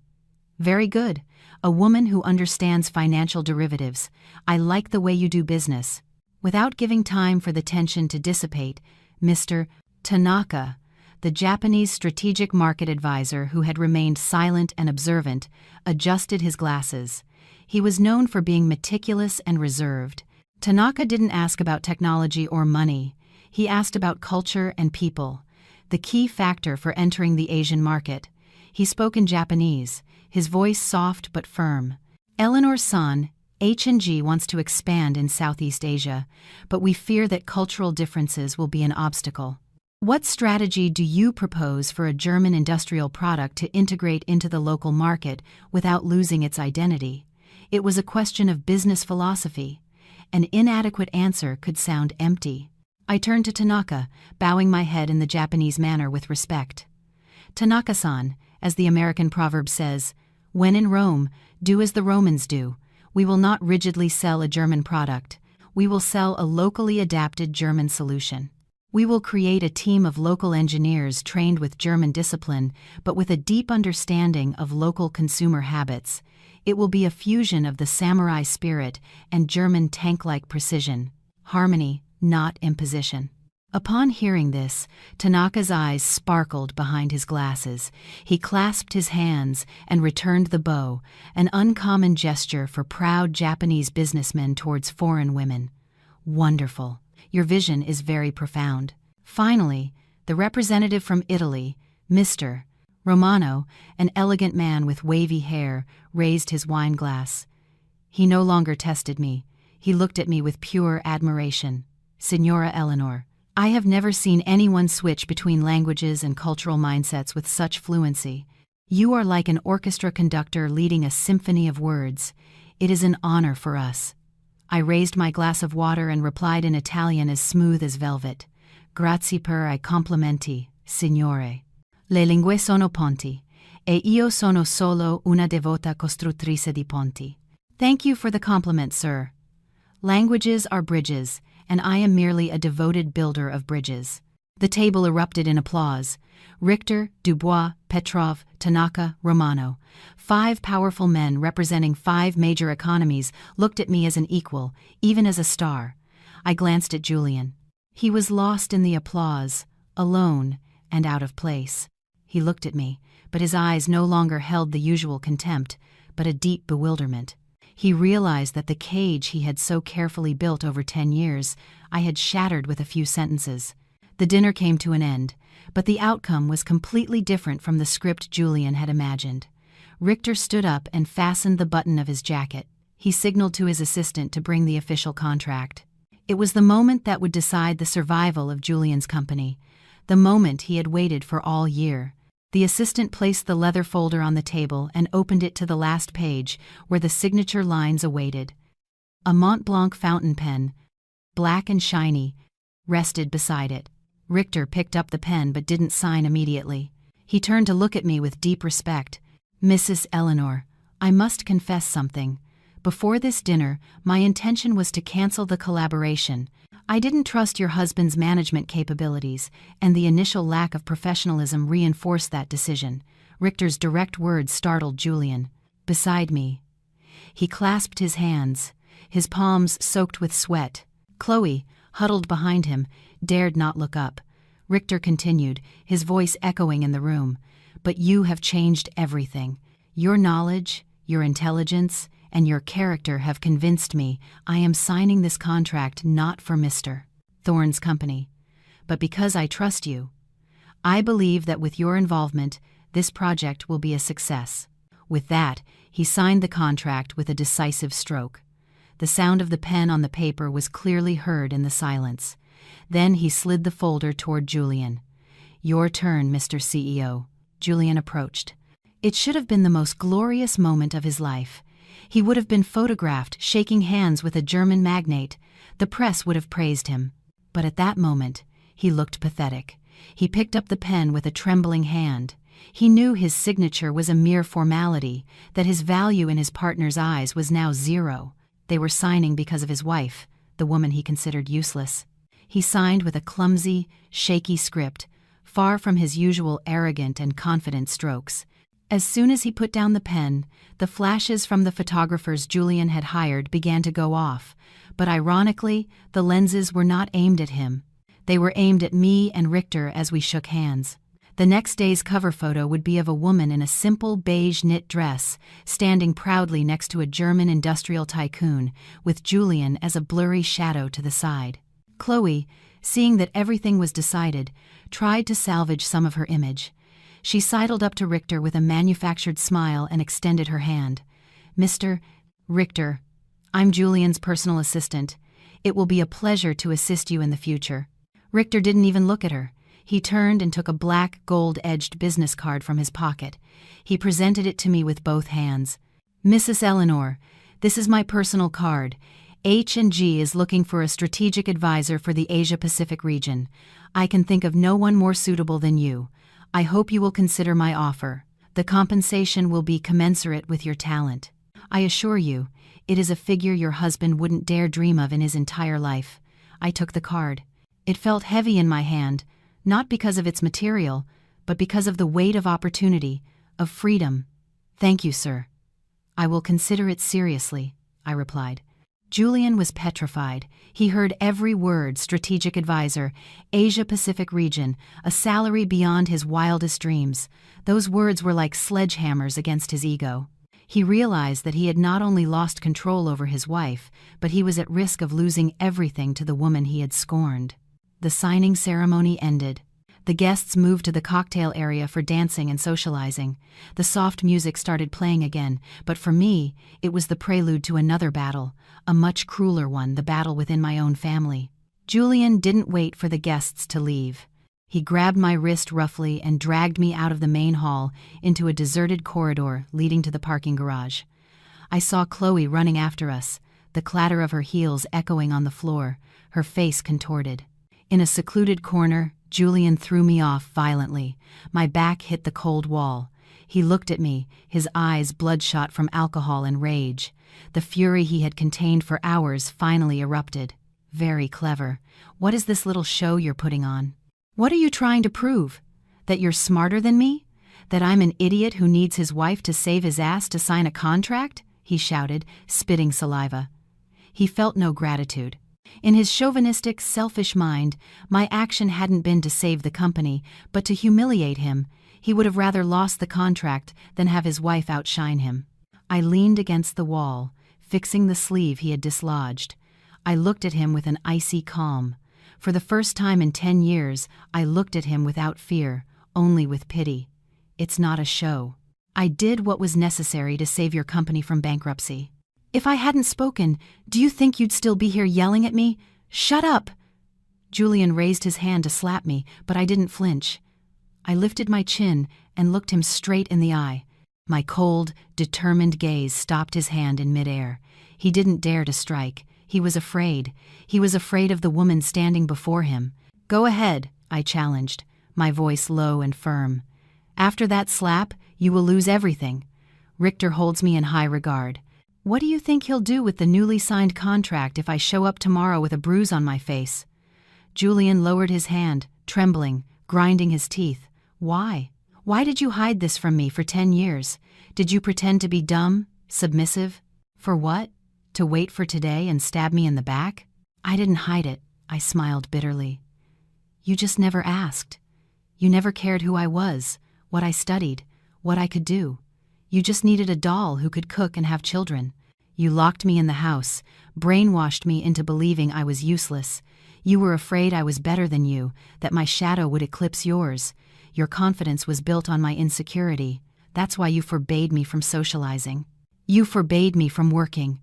"Very good. A woman who understands financial derivatives. I like the way you do business." Without giving time for the tension to dissipate, Mr. Tanaka, the Japanese strategic market advisor who had remained silent and observant, adjusted his glasses. He was known for being meticulous and reserved. Tanaka didn't ask about technology or money. He asked about culture and people, the key factor for entering the Asian market. He spoke in Japanese, his voice soft but firm. "Eleanor-san, H&G wants to expand in Southeast Asia, but we fear that cultural differences will be an obstacle. What strategy do you propose for a German industrial product to integrate into the local market without losing its identity? It was a question of business philosophy. An inadequate answer could sound empty. I turned to Tanaka, bowing my head in the Japanese manner with respect. Tanaka-san, as the American proverb says, when in Rome, do as the Romans do. We will not rigidly sell a German product. We will sell a locally adapted German solution. We will create a team of local engineers trained with German discipline, but with a deep understanding of local consumer habits. It will be a fusion of the samurai spirit and German tank-like precision. Harmony, not imposition. Upon hearing this, Tanaka's eyes sparkled behind his glasses. He clasped his hands and returned the bow, an uncommon gesture for proud Japanese businessmen towards foreign women. Wonderful. Your vision is very profound. Finally, the representative from Italy, Mr. Romano, an elegant man with wavy hair, raised his wine glass. He no longer tested me. He looked at me with pure admiration. Signora Eleanor, I have never seen anyone switch between languages and cultural mindsets with such fluency. You are like an orchestra conductor leading a symphony of words. It is an honor for us. I raised my glass of water and replied in Italian as smooth as velvet. Grazie per I complimenti, signore. Le lingue sono ponti, e io sono solo una devota costruttrice di ponti. Thank you for the compliment, sir. Languages are bridges, and I am merely a devoted builder of bridges. The table erupted in applause. Richter, Dubois, Petrov, Tanaka, Romano, 5 powerful men representing 5 major economies, looked at me as an equal, even as a star. I glanced at Julian. He was lost in the applause, alone and out of place. He looked at me, but his eyes no longer held the usual contempt, but a deep bewilderment. He realized that the cage he had so carefully built over 10 years, I had shattered with a few sentences. The dinner came to an end, but the outcome was completely different from the script Julian had imagined. Richter stood up and fastened the button of his jacket. He signaled to his assistant to bring the official contract. It was the moment that would decide the survival of Julian's company, the moment he had waited for all year. The assistant placed the leather folder on the table and opened it to the last page, where the signature lines awaited. A Mont Blanc fountain pen, black and shiny, rested beside it. Richter picked up the pen but didn't sign immediately. He turned to look at me with deep respect. Mrs. Eleanor, I must confess something. Before this dinner, my intention was to cancel the collaboration. I didn't trust your husband's management capabilities, and the initial lack of professionalism reinforced that decision. Richter's direct words startled Julian. Beside me. He clasped his hands, his palms soaked with sweat. Chloe, huddled behind him, dared not look up. Richter continued, his voice echoing in the room. But you have changed everything. Your knowledge, your intelligence, and your character have convinced me I am signing this contract not for Mr. Thorne's company, but because I trust you. I believe that with your involvement, this project will be a success. With that, he signed the contract with a decisive stroke. The sound of the pen on the paper was clearly heard in the silence. Then he slid the folder toward Julian. Your turn, Mr. CEO. Julian approached. It should have been the most glorious moment of his life. He would have been photographed shaking hands with a German magnate. The press would have praised him. But at that moment, he looked pathetic. He picked up the pen with a trembling hand. He knew his signature was a mere formality, that his value in his partner's eyes was now 0. They were signing because of his wife, the woman he considered useless. He signed with a clumsy, shaky script, far from his usual arrogant and confident strokes. As soon as he put down the pen, the flashes from the photographers Julian had hired began to go off, but ironically, the lenses were not aimed at him. They were aimed at me and Richter as we shook hands. The next day's cover photo would be of a woman in a simple beige knit dress, standing proudly next to a German industrial tycoon, with Julian as a blurry shadow to the side. Chloe, seeing that everything was decided, tried to salvage some of her image. She sidled up to Richter with a manufactured smile and extended her hand. Mr. Richter, I'm Julian's personal assistant. It will be a pleasure to assist you in the future. Richter didn't even look at her. He turned and took a black, gold-edged business card from his pocket. He presented it to me with both hands. "Mrs. Eleanor, this is my personal card. H&G is looking for a strategic advisor for the Asia-Pacific region. I can think of no one more suitable than you. I hope you will consider my offer. The compensation will be commensurate with your talent. I assure you, it is a figure your husband wouldn't dare dream of in his entire life." I took the card. It felt heavy in my hand, not because of its material, but because of the weight of opportunity, of freedom. "Thank you, sir. I will consider it seriously," I replied. Julian was petrified. He heard every word: strategic advisor, Asia-Pacific region, a salary beyond his wildest dreams. Those words were like sledgehammers against his ego. He realized that he had not only lost control over his wife, but he was at risk of losing everything to the woman he had scorned. The signing ceremony ended. The guests moved to the cocktail area for dancing and socializing. The soft music started playing again, but for me, it was the prelude to another battle, a much crueler one, the battle within my own family. Julian didn't wait for the guests to leave. He grabbed my wrist roughly and dragged me out of the main hall into a deserted corridor leading to the parking garage. I saw Chloe running after us, the clatter of her heels echoing on the floor, her face contorted. In a secluded corner, Julian threw me off violently. My back hit the cold wall. He looked at me, his eyes bloodshot from alcohol and rage. The fury he had contained for hours finally erupted. "Very clever. What is this little show you're putting on? What are you trying to prove? That you're smarter than me? That I'm an idiot who needs his wife to save his ass to sign a contract?" he shouted, spitting saliva. He felt no gratitude. In his chauvinistic, selfish mind, my action hadn't been to save the company, but to humiliate him. He would have rather lost the contract than have his wife outshine him. I leaned against the wall, fixing the sleeve he had dislodged. I looked at him with an icy calm. For the first time in 10 years, I looked at him without fear, only with pity. "It's not a show. I did what was necessary to save your company from bankruptcy. If I hadn't spoken, do you think you'd still be here yelling at me? Shut up!" Julian raised his hand to slap me, but I didn't flinch. I lifted my chin and looked him straight in the eye. My cold, determined gaze stopped his hand in midair. He didn't dare to strike. He was afraid. He was afraid of the woman standing before him. "Go ahead," I challenged, my voice low and firm. "After that slap, you will lose everything. Richter holds me in high regard. What do you think he'll do with the newly signed contract if I show up tomorrow with a bruise on my face?" Julian lowered his hand, trembling, grinding his teeth. "Why? Why did you hide this from me for 10 years? Did you pretend to be dumb, submissive? For what? To wait for today and stab me in the back?" "I didn't hide it," I smiled bitterly. "You just never asked. You never cared who I was, what I studied, what I could do. You just needed a doll who could cook and have children. You locked me in the house, brainwashed me into believing I was useless. You were afraid I was better than you, that my shadow would eclipse yours. Your confidence was built on my insecurity. That's why you forbade me from socializing. You forbade me from working."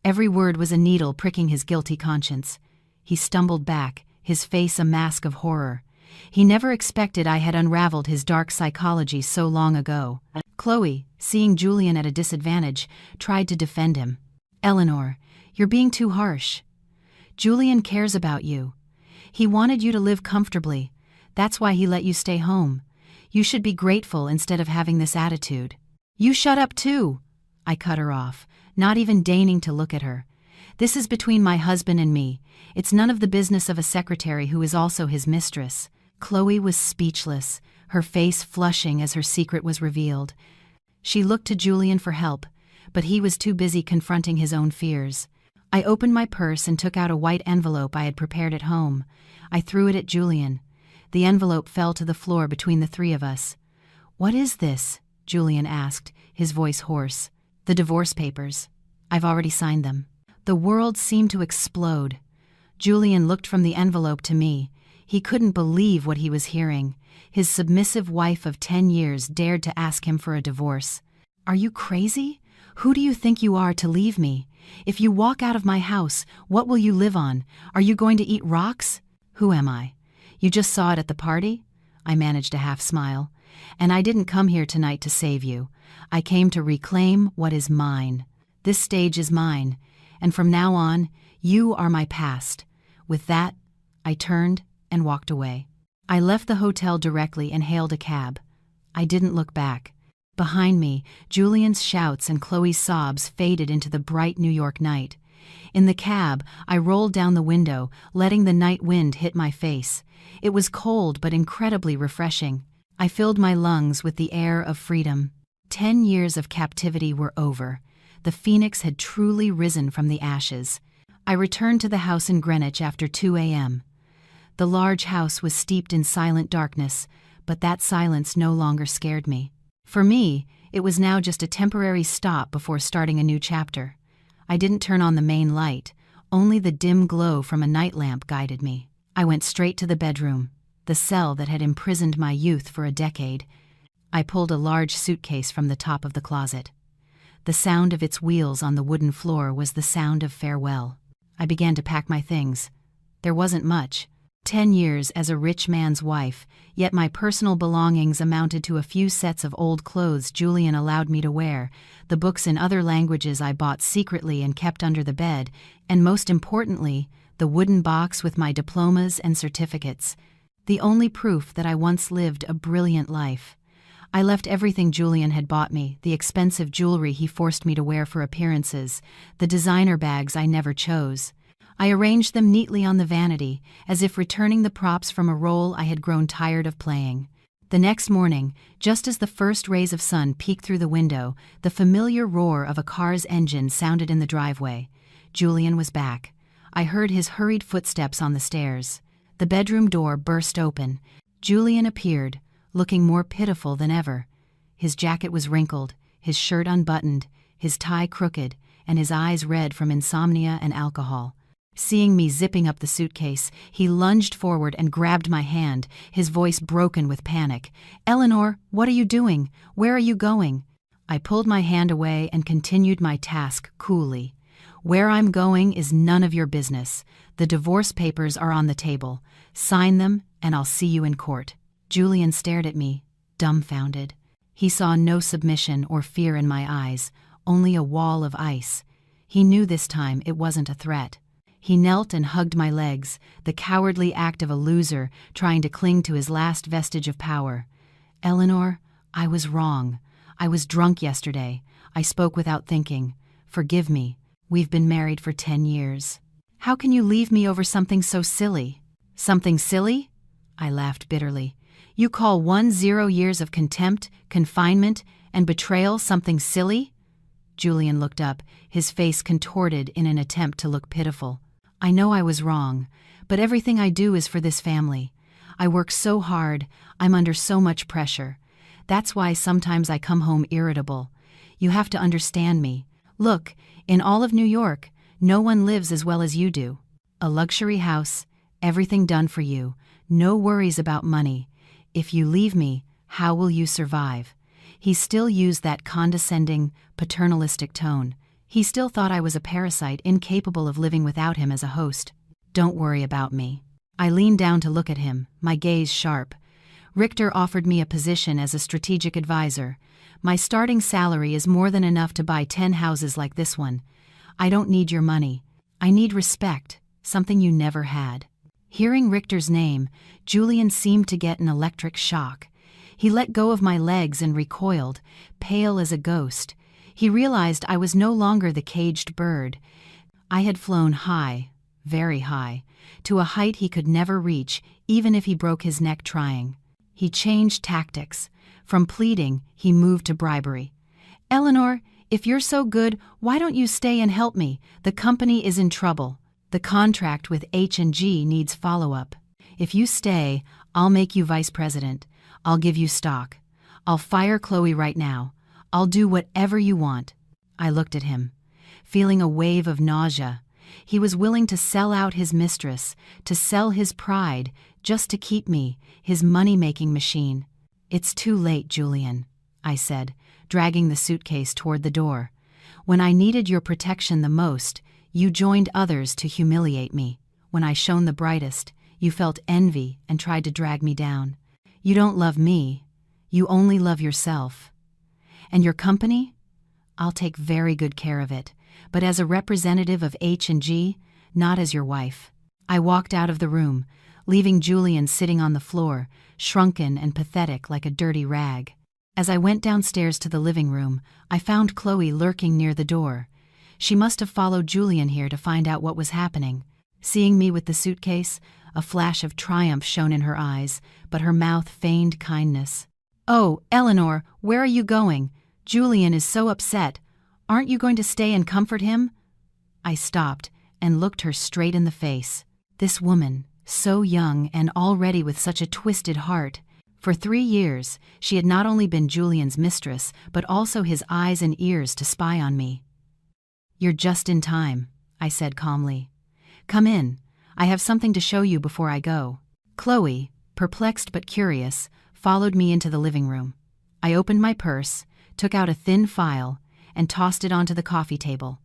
Every word was a needle pricking his guilty conscience. He stumbled back, his face a mask of horror. He never expected I had unraveled his dark psychology so long ago. Chloe, seeing Julian at a disadvantage, tried to defend him. "Eleanor, you're being too harsh. Julian cares about you. He wanted you to live comfortably. That's why he let you stay home. You should be grateful instead of having this attitude." "You shut up too!" I cut her off, not even deigning to look at her. "This is between my husband and me. It's none of the business of a secretary who is also his mistress." Chloe was speechless, her face flushing as her secret was revealed. She looked to Julian for help, but he was too busy confronting his own fears. I opened my purse and took out a white envelope I had prepared at home. I threw it at Julian. The envelope fell to the floor between the three of us. "What is this?" Julian asked, his voice hoarse. "The divorce papers. I've already signed them." The world seemed to explode. Julian looked from the envelope to me. He couldn't believe what he was hearing. His submissive wife of 10 years dared to ask him for a divorce. "Are you crazy? Who do you think you are to leave me? If you walk out of my house, what will you live on? Are you going to eat rocks? Who am I? You just saw it at the party? I managed a half smile. And I didn't come here tonight to save you. I came to reclaim what is mine. This stage is mine, and from now on, you are my past. With that, I turned and walked away. I left the hotel directly and hailed a cab. I didn't look back. Behind me, Julian's shouts and Chloe's sobs faded into the bright New York night. In the cab, I rolled down the window, letting the night wind hit my face. It was cold but incredibly refreshing. I filled my lungs with the air of freedom. 10 years of captivity were over. The phoenix had truly risen from the ashes. I returned to the house in Greenwich after 2 a.m. The large house was steeped in silent darkness, but that silence no longer scared me. For me, it was now just a temporary stop before starting a new chapter. I didn't turn on the main light, only the dim glow from a night lamp guided me. I went straight to the bedroom, the cell that had imprisoned my youth for a decade. I pulled a large suitcase from the top of the closet. The sound of its wheels on the wooden floor was the sound of farewell. I began to pack my things. There wasn't much. 10 years as a rich man's wife, yet my personal belongings amounted to a few sets of old clothes Julian allowed me to wear, the books in other languages I bought secretly and kept under the bed, and most importantly, the wooden box with my diplomas and certificates, the only proof that I once lived a brilliant life. I left everything Julian had bought me, the expensive jewelry he forced me to wear for appearances, the designer bags I never chose. I arranged them neatly on the vanity, as if returning the props from a role I had grown tired of playing. The next morning, just as the first rays of sun peeked through the window, the familiar roar of a car's engine sounded in the driveway. Julian was back. I heard his hurried footsteps on the stairs. The bedroom door burst open. Julian appeared, looking more pitiful than ever. His jacket was wrinkled, his shirt unbuttoned, his tie crooked, and his eyes red from insomnia and alcohol. Seeing me zipping up the suitcase, he lunged forward and grabbed my hand, his voice broken with panic. "Eleanor, what are you doing? Where are you going?" I pulled my hand away and continued my task coolly. "Where I'm going is none of your business. The divorce papers are on the table. Sign them, and I'll see you in court." Julian stared at me, dumbfounded. He saw no submission or fear in my eyes, only a wall of ice. He knew this time it wasn't a threat. He knelt and hugged my legs, the cowardly act of a loser trying to cling to his last vestige of power. "Eleanor, I was wrong. I was drunk yesterday. I spoke without thinking. Forgive me. We've been married for 10 years. How can you leave me over something so silly?" "Something silly?" I laughed bitterly. "You call 10 years of contempt, confinement, and betrayal something silly?" Julian looked up, his face contorted in an attempt to look pitiful. "I know I was wrong, but everything I do is for this family. I work so hard, I'm under so much pressure. That's why sometimes I come home irritable. You have to understand me. Look, in all of New York, no one lives as well as you do. A luxury house, everything done for you, no worries about money. If you leave me, how will you survive?" He still used that condescending, paternalistic tone. He still thought I was a parasite incapable of living without him as a host. "Don't worry about me." I leaned down to look at him, my gaze sharp. "Richter offered me a position as a strategic advisor. My starting salary is more than enough to buy 10 houses like this one. I don't need your money. I need respect, something you never had." Hearing Richter's name, Julian seemed to get an electric shock. He let go of my legs and recoiled, pale as a ghost. He realized I was no longer the caged bird. I had flown high, very high, to a height he could never reach, even if he broke his neck trying. He changed tactics. From pleading, he moved to bribery. "Eleanor, if you're so good, why don't you stay and help me? The company is in trouble. The contract with H&G needs follow-up. If you stay, I'll make you vice president. I'll give you stock. I'll fire Chloe right now. I'll do whatever you want." I looked at him, feeling a wave of nausea. He was willing to sell out his mistress, to sell his pride, just to keep me, his money-making machine. "It's too late, Julian," I said, dragging the suitcase toward the door. "When I needed your protection the most, you joined others to humiliate me. When I shone the brightest, You felt envy and tried to drag me down. You don't love me. You only love yourself. And your company? I'll take very good care of it, but as a representative of H&G, not as your wife. I walked out of the room, leaving Julian sitting on the floor, shrunken and pathetic like a dirty rag. As I went downstairs to the living room, I found Chloe lurking near the door. She must have followed Julian here to find out what was happening. Seeing me with the suitcase, a flash of triumph shone in her eyes, but her mouth feigned kindness. "Oh, Eleanor, where are you going? Julian is so upset. Aren't you going to stay and comfort him?" I stopped and looked her straight in the face. This woman, so young and already with such a twisted heart. For 3 years, she had not only been Julian's mistress, but also his eyes and ears to spy on me. "You're just in time," I said calmly. "Come in. I have something to show you before I go." Chloe, perplexed but curious, followed me into the living room. I opened my purse, took out a thin file, and tossed it onto the coffee table.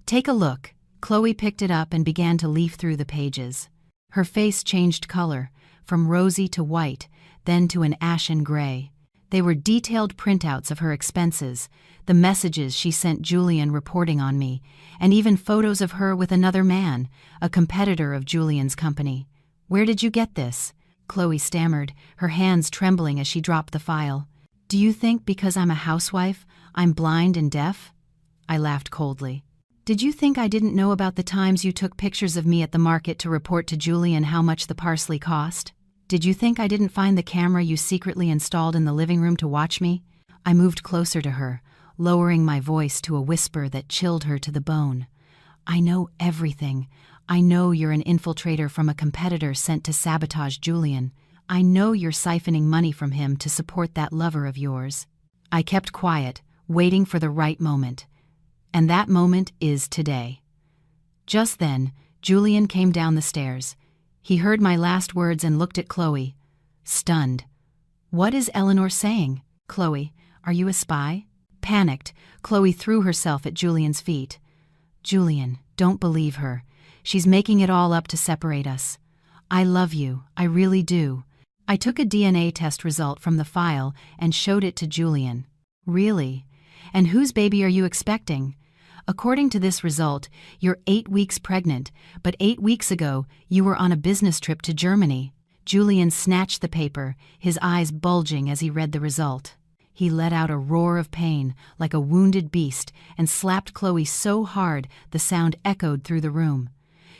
"Take a look." Chloe picked it up and began to leaf through the pages. Her face changed color, from rosy to white, then to an ashen gray. They were detailed printouts of her expenses, the messages she sent Julian reporting on me, and even photos of her with another man, a competitor of Julian's company. "Where did you get this?" Chloe stammered, her hands trembling as she dropped the file. "Do you think because I'm a housewife, I'm blind and deaf?" I laughed coldly. "Did you think I didn't know about the times you took pictures of me at the market to report to Julian how much the parsley cost? Did you think I didn't find the camera you secretly installed in the living room to watch me?" I moved closer to her, lowering my voice to a whisper that chilled her to the bone. "I know everything. I know you're an infiltrator from a competitor sent to sabotage Julian. I know you're siphoning money from him to support that lover of yours." I kept quiet, waiting for the right moment. And that moment is today. Just then, Julian came down the stairs. He heard my last words and looked at Chloe, stunned. "What is Eleanor saying?" "Chloe, are you a spy?" Panicked, Chloe threw herself at Julian's feet. "Julian, don't believe her. She's making it all up to separate us. I love you, I really do." I took a DNA test result from the file and showed it to Julian. "Really? And whose baby are you expecting? According to this result, you're 8 weeks pregnant, but 8 weeks ago, you were on a business trip to Germany." Julian snatched the paper, his eyes bulging as he read the result. He let out a roar of pain, like a wounded beast, and slapped Chloe so hard the sound echoed through the room.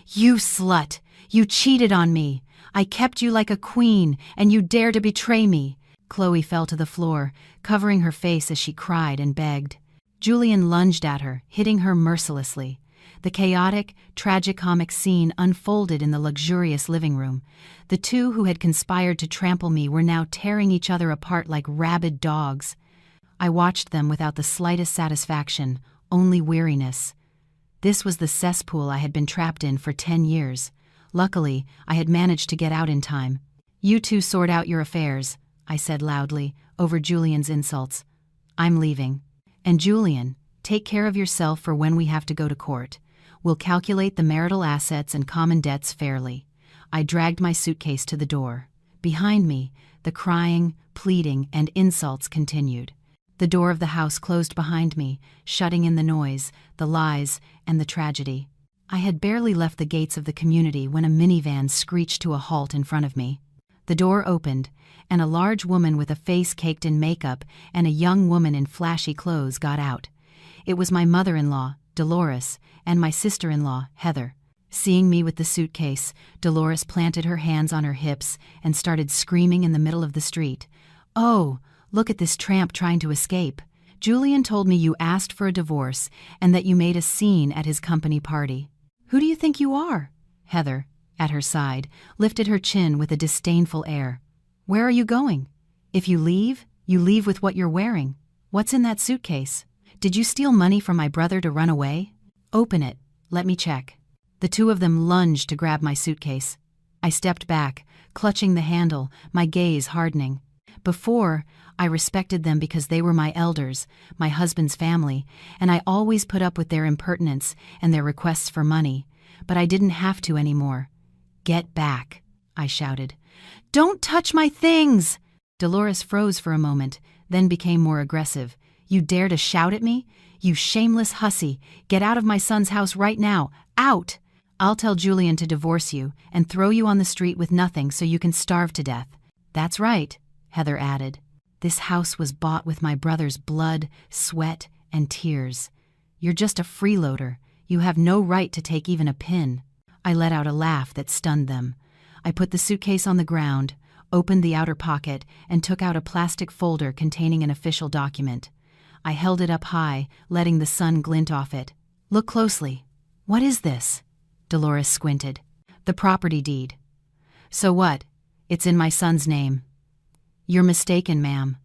"You slut! You cheated on me! I kept you like a queen, and you dare to betray me!" Chloe fell to the floor, covering her face as she cried and begged. Julian lunged at her, hitting her mercilessly. The chaotic, tragicomic scene unfolded in the luxurious living room. The two who had conspired to trample me were now tearing each other apart like rabid dogs. I watched them without the slightest satisfaction, only weariness. This was the cesspool I had been trapped in for 10 years. Luckily, I had managed to get out in time. "You two sort out your affairs," I said loudly, over Julian's insults. "I'm leaving. And Julian, take care of yourself for when we have to go to court. We'll calculate the marital assets and common debts fairly." I dragged my suitcase to the door. Behind me, the crying, pleading, and insults continued. The door of the house closed behind me, shutting in the noise, the lies, and the tragedy. I had barely left the gates of the community when a minivan screeched to a halt in front of me. The door opened, and a large woman with a face caked in makeup and a young woman in flashy clothes got out. It was my mother-in-law, Dolores, and my sister-in-law, Heather. Seeing me with the suitcase, Dolores planted her hands on her hips and started screaming in the middle of the street. "Oh, look at this tramp trying to escape. Julian told me you asked for a divorce and that you made a scene at his company party. Who do you think you are?" Heather, at her side, lifted her chin with a disdainful air. "Where are you going? If you leave with what you're wearing. What's in that suitcase? Did you steal money from my brother to run away? Open it. Let me check." The two of them lunged to grab my suitcase. I stepped back, clutching the handle, my gaze hardening. Before, I respected them because they were my elders, my husband's family, and I always put up with their impertinence and their requests for money. But I didn't have to anymore. "Get back," I shouted. "Don't touch my things!" Dolores froze for a moment, then became more aggressive. "You dare to shout at me? You shameless hussy! Get out of my son's house right now! Out! I'll tell Julian to divorce you and throw you on the street with nothing so you can starve to death." "That's right," Heather added. "This house was bought with my brother's blood, sweat, and tears. You're just a freeloader. You have no right to take even a pin." I let out a laugh that stunned them. I put the suitcase on the ground, opened the outer pocket, and took out a plastic folder containing an official document. I held it up high, letting the sun glint off it. "Look closely. What is this?" Dolores squinted. "The property deed." "So what? It's in my son's name." "You're mistaken, ma'am,"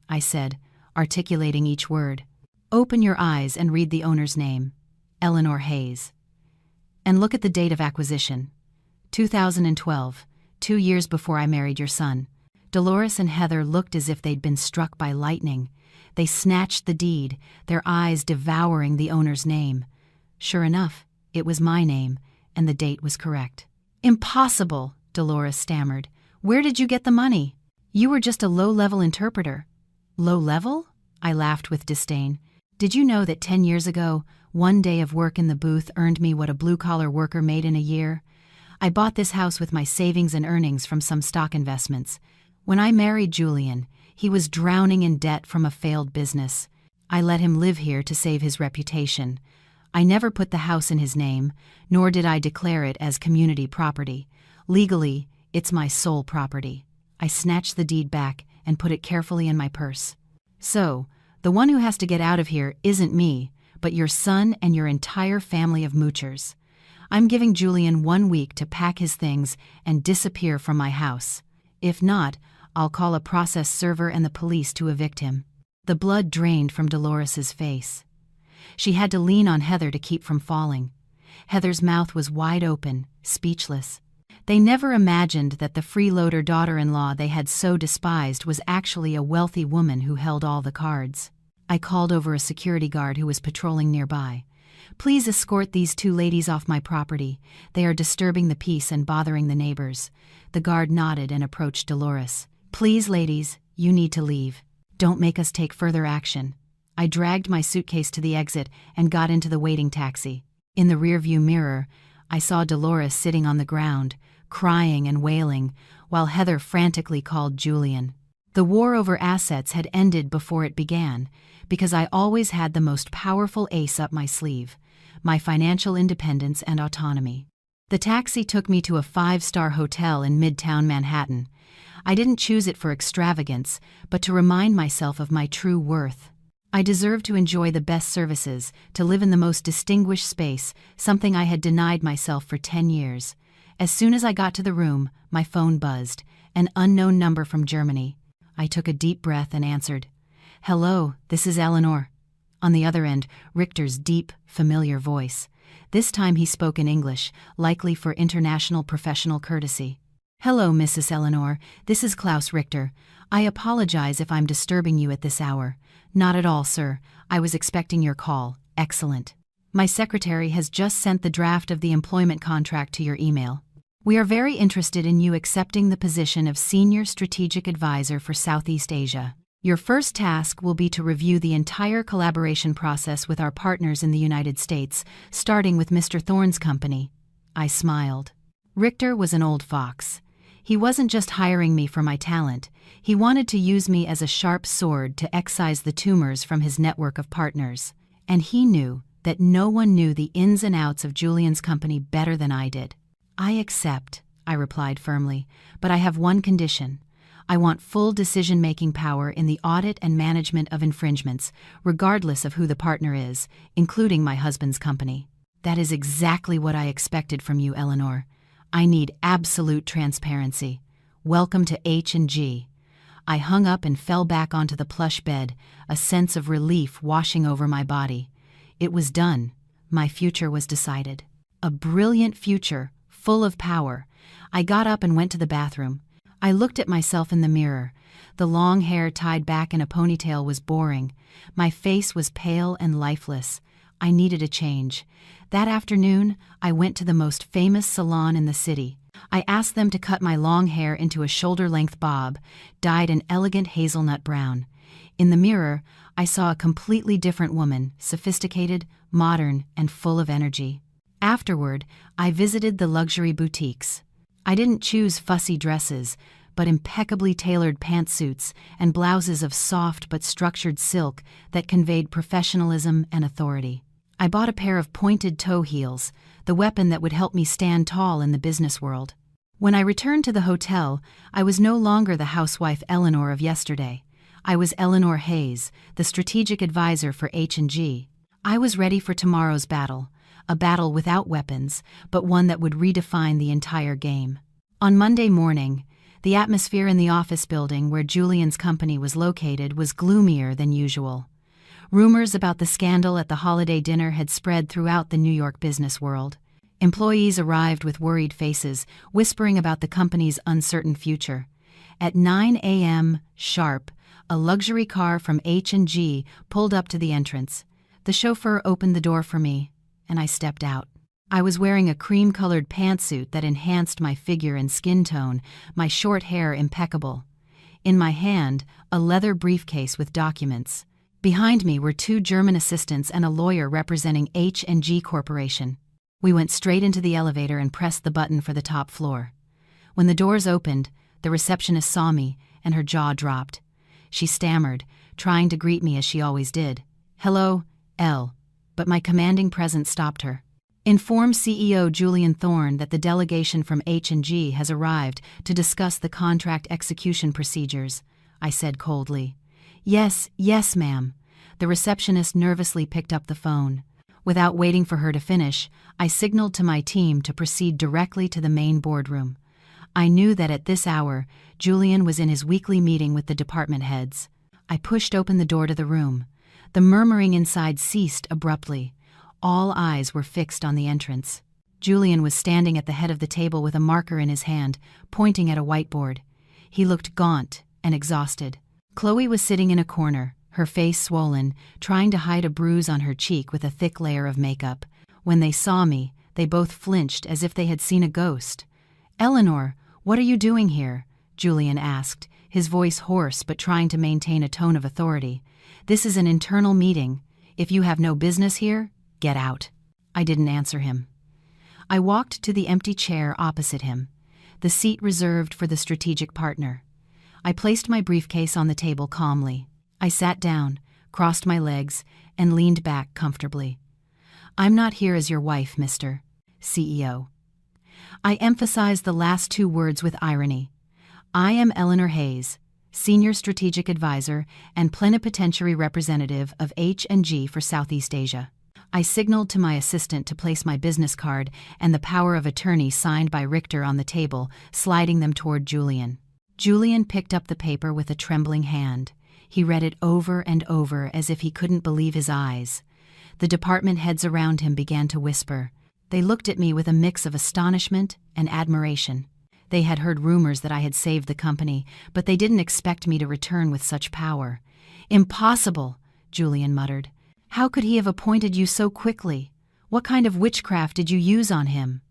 I said, articulating each word. "Open your eyes and read the owner's name, Eleanor Hayes. And look at the date of acquisition, 2012, 2 years before I married your son." Dolores and Heather looked as if they'd been struck by lightning. They snatched the deed, their eyes devouring the owner's name. Sure enough, it was my name, and the date was correct. "Impossible," Dolores stammered. "Where did you get the money? You were just a low-level interpreter." "Low level?" I laughed with disdain. "Did you know that 10 years ago, 1 day of work in the booth earned me what a blue-collar worker made in a year? I bought this house with my savings and earnings from some stock investments. When I married Julian, he was drowning in debt from a failed business. I let him live here to save his reputation. I never put the house in his name, nor did I declare it as community property. Legally, it's my sole property." I snatched the deed back and put it carefully in my purse. "So, the one who has to get out of here isn't me, but your son and your entire family of moochers. I'm giving Julian 1 week to pack his things and disappear from my house. If not, I'll call a process server and the police to evict him." The blood drained from Dolores's face. She had to lean on Heather to keep from falling. Heather's mouth was wide open, speechless. They never imagined that the freeloader daughter-in-law they had so despised was actually a wealthy woman who held all the cards. I called over a security guard who was patrolling nearby. "Please escort these 2 ladies off my property. They are disturbing the peace and bothering the neighbors." The guard nodded and approached Dolores. "Please, ladies, you need to leave. Don't make us take further action." I dragged my suitcase to the exit and got into the waiting taxi. In the rearview mirror, I saw Dolores sitting on the ground, crying and wailing, while Heather frantically called Julian. The war over assets had ended before it began, because I always had the most powerful ace up my sleeve: my financial independence and autonomy. The taxi took me to a 5-star hotel in Midtown Manhattan. I didn't choose it for extravagance, but to remind myself of my true worth. I deserved to enjoy the best services, to live in the most distinguished space, something I had denied myself for 10 years. As soon as I got to the room, my phone buzzed, an unknown number from Germany. I took a deep breath and answered. "Hello, this is Eleanor." On the other end, Richter's deep, familiar voice. This time he spoke in English, likely for international professional courtesy. "Hello, Mrs. Eleanor. This is Klaus Richter. I apologize if I'm disturbing you at this hour." "Not at all, sir. I was expecting your call." "Excellent. My secretary has just sent the draft of the employment contract to your email. We are very interested in you accepting the position of Senior Strategic Advisor for Southeast Asia. Your first task will be to review the entire collaboration process with our partners in the United States, starting with Mr. Thorne's company." I smiled. Richter was an old fox. He wasn't just hiring me for my talent. He wanted to use me as a sharp sword to excise the tumors from his network of partners. And he knew that no one knew the ins and outs of Julian's company better than I did. "I accept," I replied firmly, "but I have one condition. I want full decision-making power in the audit and management of infringements, regardless of who the partner is, including my husband's company." "That is exactly what I expected from you, Eleanor. I need absolute transparency. Welcome to H&G. I hung up and fell back onto the plush bed, a sense of relief washing over my body. It was done. My future was decided. A brilliant future, full of power. I got up and went to the bathroom. I looked at myself in the mirror. The long hair tied back in a ponytail was boring. My face was pale and lifeless. I needed a change. That afternoon, I went to the most famous salon in the city. I asked them to cut my long hair into a shoulder-length bob, dyed an elegant hazelnut brown. In the mirror, I saw a completely different woman, sophisticated, modern, and full of energy. Afterward, I visited the luxury boutiques. I didn't choose fussy dresses, but impeccably tailored pantsuits and blouses of soft but structured silk that conveyed professionalism and authority. I bought a pair of pointed toe heels, the weapon that would help me stand tall in the business world. When I returned to the hotel, I was no longer the housewife Eleanor of yesterday. I was Eleanor Hayes, the strategic advisor for H&G. I was ready for tomorrow's battle, a battle without weapons, but one that would redefine the entire game. On Monday morning, the atmosphere in the office building where Julian's company was located was gloomier than usual. Rumors about the scandal at the holiday dinner had spread throughout the New York business world. Employees arrived with worried faces, whispering about the company's uncertain future. At 9 a.m. sharp, a luxury car from H&G pulled up to the entrance. The chauffeur opened the door for me, and I stepped out. I was wearing a cream-colored pantsuit that enhanced my figure and skin tone, my short hair impeccable. In my hand, a leather briefcase with documents. Behind me were 2 German assistants and a lawyer representing H&G Corporation. We went straight into the elevator and pressed the button for the top floor. When the doors opened, the receptionist saw me, and her jaw dropped. She stammered, trying to greet me as she always did. "Hello, Elle," but my commanding presence stopped her. "Inform CEO Julian Thorne that the delegation from H&G has arrived to discuss the contract execution procedures," I said coldly. Yes, ma'am." The receptionist nervously picked up the phone. Without waiting for her to finish, I signaled to my team to proceed directly to the main boardroom. I knew that at this hour, Julian was in his weekly meeting with the department heads. I pushed open the door to the room. The murmuring inside ceased abruptly. All eyes were fixed on the entrance. Julian was standing at the head of the table with a marker in his hand, pointing at a whiteboard. He looked gaunt and exhausted. Chloe was sitting in a corner, her face swollen, trying to hide a bruise on her cheek with a thick layer of makeup. When they saw me, they both flinched as if they had seen a ghost. "Eleanor, what are you doing here?" Julian asked, his voice hoarse but trying to maintain a tone of authority. "This is an internal meeting. If you have no business here, get out." I didn't answer him. I walked to the empty chair opposite him, the seat reserved for the strategic partner. I placed my briefcase on the table calmly. I sat down, crossed my legs, and leaned back comfortably. "I'm not here as your wife, Mr. CEO." I emphasized the last 2 words with irony. "I am Eleanor Hayes, Senior Strategic Advisor and Plenipotentiary Representative of H&G for Southeast Asia." I signaled to my assistant to place my business card and the power of attorney signed by Richter on the table, sliding them toward Julian. Julian picked up the paper with a trembling hand. He read it over and over as if he couldn't believe his eyes. The department heads around him began to whisper. They looked at me with a mix of astonishment and admiration. They had heard rumors that I had saved the company, but they didn't expect me to return with such power. "Impossible," Julian muttered. "How could he have appointed you so quickly? What kind of witchcraft did you use on him?"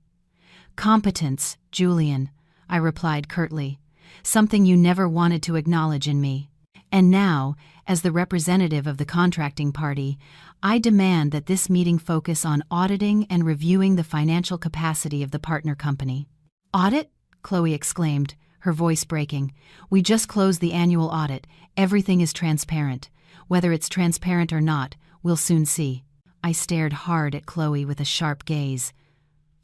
"Competence, Julian," I replied curtly. "Something you never wanted to acknowledge in me. And now, as the representative of the contracting party, I demand that this meeting focus on auditing and reviewing the financial capacity of the partner company." "Audit?" Chloe exclaimed, her voice breaking. "We just closed the annual audit. Everything is transparent. Whether it's transparent or not, we'll soon see." I stared hard at Chloe with a sharp gaze.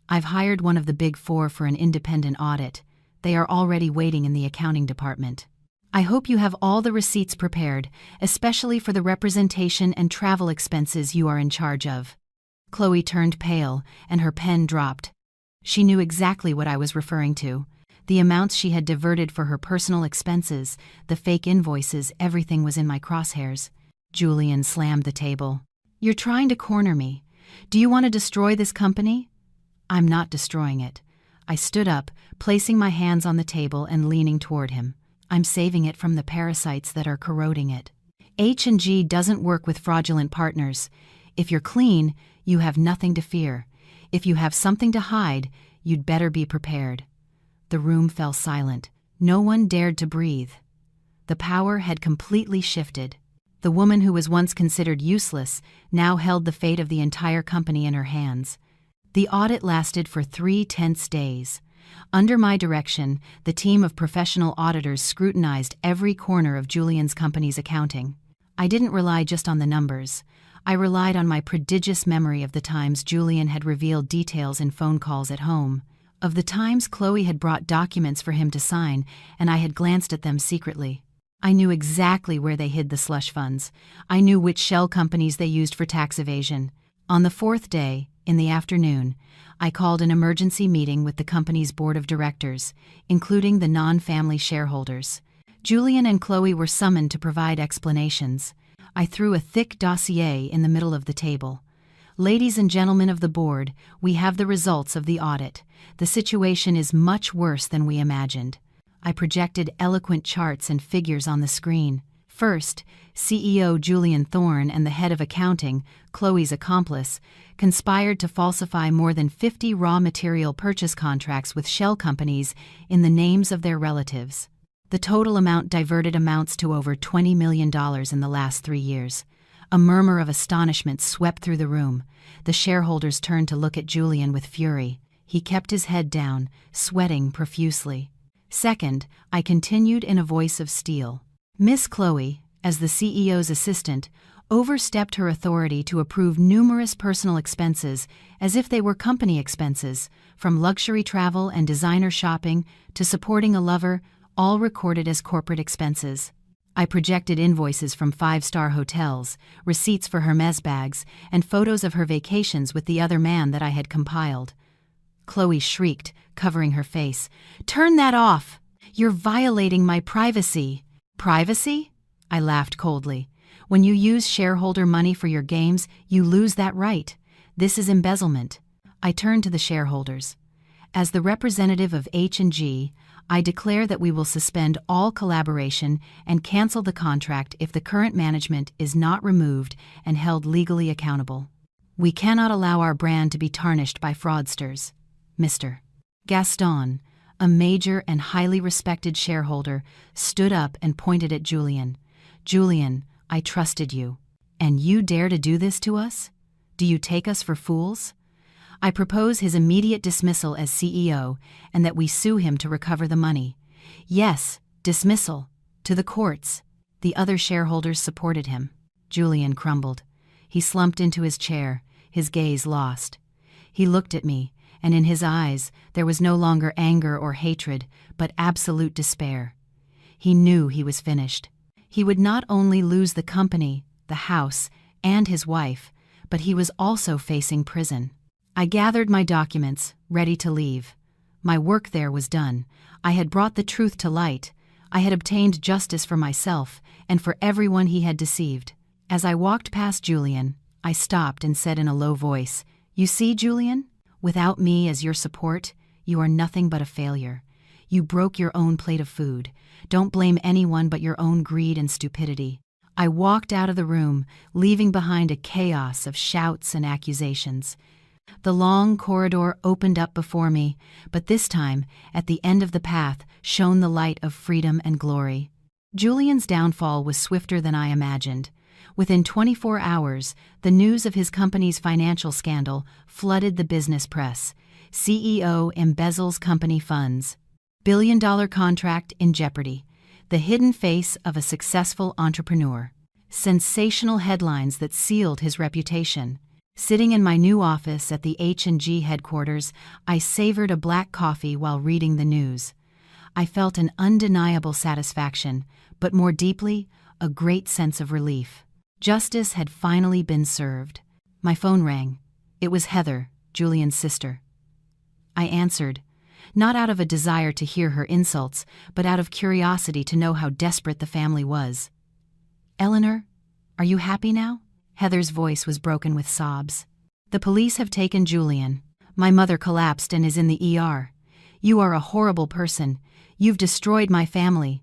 "I've hired one of the Big Four for an independent audit. They are already waiting in the accounting department. I hope you have all the receipts prepared, especially for the representation and travel expenses you are in charge of." Chloe turned pale, and her pen dropped. She knew exactly what I was referring to. The amounts she had diverted for her personal expenses, the fake invoices, everything was in my crosshairs. Julian slammed the table. "You're trying to corner me. Do you want to destroy this company?" "I'm not destroying it." I stood up, placing my hands on the table and leaning toward him. "I'm saving it from the parasites that are corroding it. H&G doesn't work with fraudulent partners. If you're clean, you have nothing to fear. If you have something to hide, you'd better be prepared." The room fell silent. No one dared to breathe. The power had completely shifted. The woman who was once considered useless now held the fate of the entire company in her hands. The audit lasted for 3 tense days. Under my direction, the team of professional auditors scrutinized every corner of Julian's company's accounting. I didn't rely just on the numbers. I relied on my prodigious memory of the times Julian had revealed details in phone calls at home, of the times Chloe had brought documents for him to sign and I had glanced at them secretly. I knew exactly where they hid the slush funds. I knew which shell companies they used for tax evasion. On the 4th day, in the afternoon, I called an emergency meeting with the company's board of directors, including the non-family shareholders. Julian and Chloe were summoned to provide explanations. I threw a thick dossier in the middle of the table. Ladies and gentlemen of the board, we have the results of the audit. The situation is much worse than we imagined. I projected eloquent charts and figures on the screen. First, CEO Julian Thorne and the head of accounting, Chloe's accomplice, conspired to falsify more than 50 raw material purchase contracts with shell companies in the names of their relatives. The total amount diverted amounts to over $20 million in the last 3 years. A murmur of astonishment swept through the room. The shareholders turned to look at Julian with fury. He kept his head down, sweating profusely. Second, I continued in a voice of steel. Miss Chloe, as the CEO's assistant, overstepped her authority to approve numerous personal expenses as if they were company expenses, from luxury travel and designer shopping to supporting a lover, all recorded as corporate expenses. I projected invoices from 5-star hotels, receipts for Hermes bags, and photos of her vacations with the other man that I had compiled. Chloe shrieked, covering her face. "Turn that off! You're violating my privacy." "Privacy?" I laughed coldly. "When you use shareholder money for your games, you lose that right. This is embezzlement." I turned to the shareholders. As the representative of H&G, I declare that we will suspend all collaboration and cancel the contract if the current management is not removed and held legally accountable. We cannot allow our brand to be tarnished by fraudsters. Mr. Gaston, a major and highly respected shareholder, stood up and pointed at Julian. "Julian, I trusted you. And you dare to do this to us? Do you take us for fools?" I propose his immediate dismissal as CEO and that we sue him to recover the money. Yes, dismissal. To the courts. The other shareholders supported him. Julian crumbled. He slumped into his chair, his gaze lost. He looked at me, and in his eyes there was no longer anger or hatred, but absolute despair. He knew he was finished. He would not only lose the company, the house, and his wife, but he was also facing prison. I gathered my documents, ready to leave. My work there was done. I had brought the truth to light. I had obtained justice for myself and for everyone he had deceived. As I walked past Julian, I stopped and said in a low voice, "You see, Julian? Without me as your support, you are nothing but a failure. You broke your own plate of food. Don't blame anyone but your own greed and stupidity." I walked out of the room, leaving behind a chaos of shouts and accusations. The long corridor opened up before me, but this time, at the end of the path, shone the light of freedom and glory. Julian's downfall was swifter than I imagined. Within 24 hours, the news of his company's financial scandal flooded the business press. CEO embezzles company funds. Billion-dollar contract in jeopardy. The hidden face of a successful entrepreneur. Sensational headlines that sealed his reputation. Sitting in my new office at the H&G headquarters, I savored a black coffee while reading the news. I felt an undeniable satisfaction, but more deeply, a great sense of relief. Justice had finally been served. My phone rang. It was Heather, Julian's sister. I answered, not out of a desire to hear her insults, but out of curiosity to know how desperate the family was. "Eleanor, are you happy now?" Heather's voice was broken with sobs. "The police have taken Julian. My mother collapsed and is in the ER. You are a horrible person. You've destroyed my family."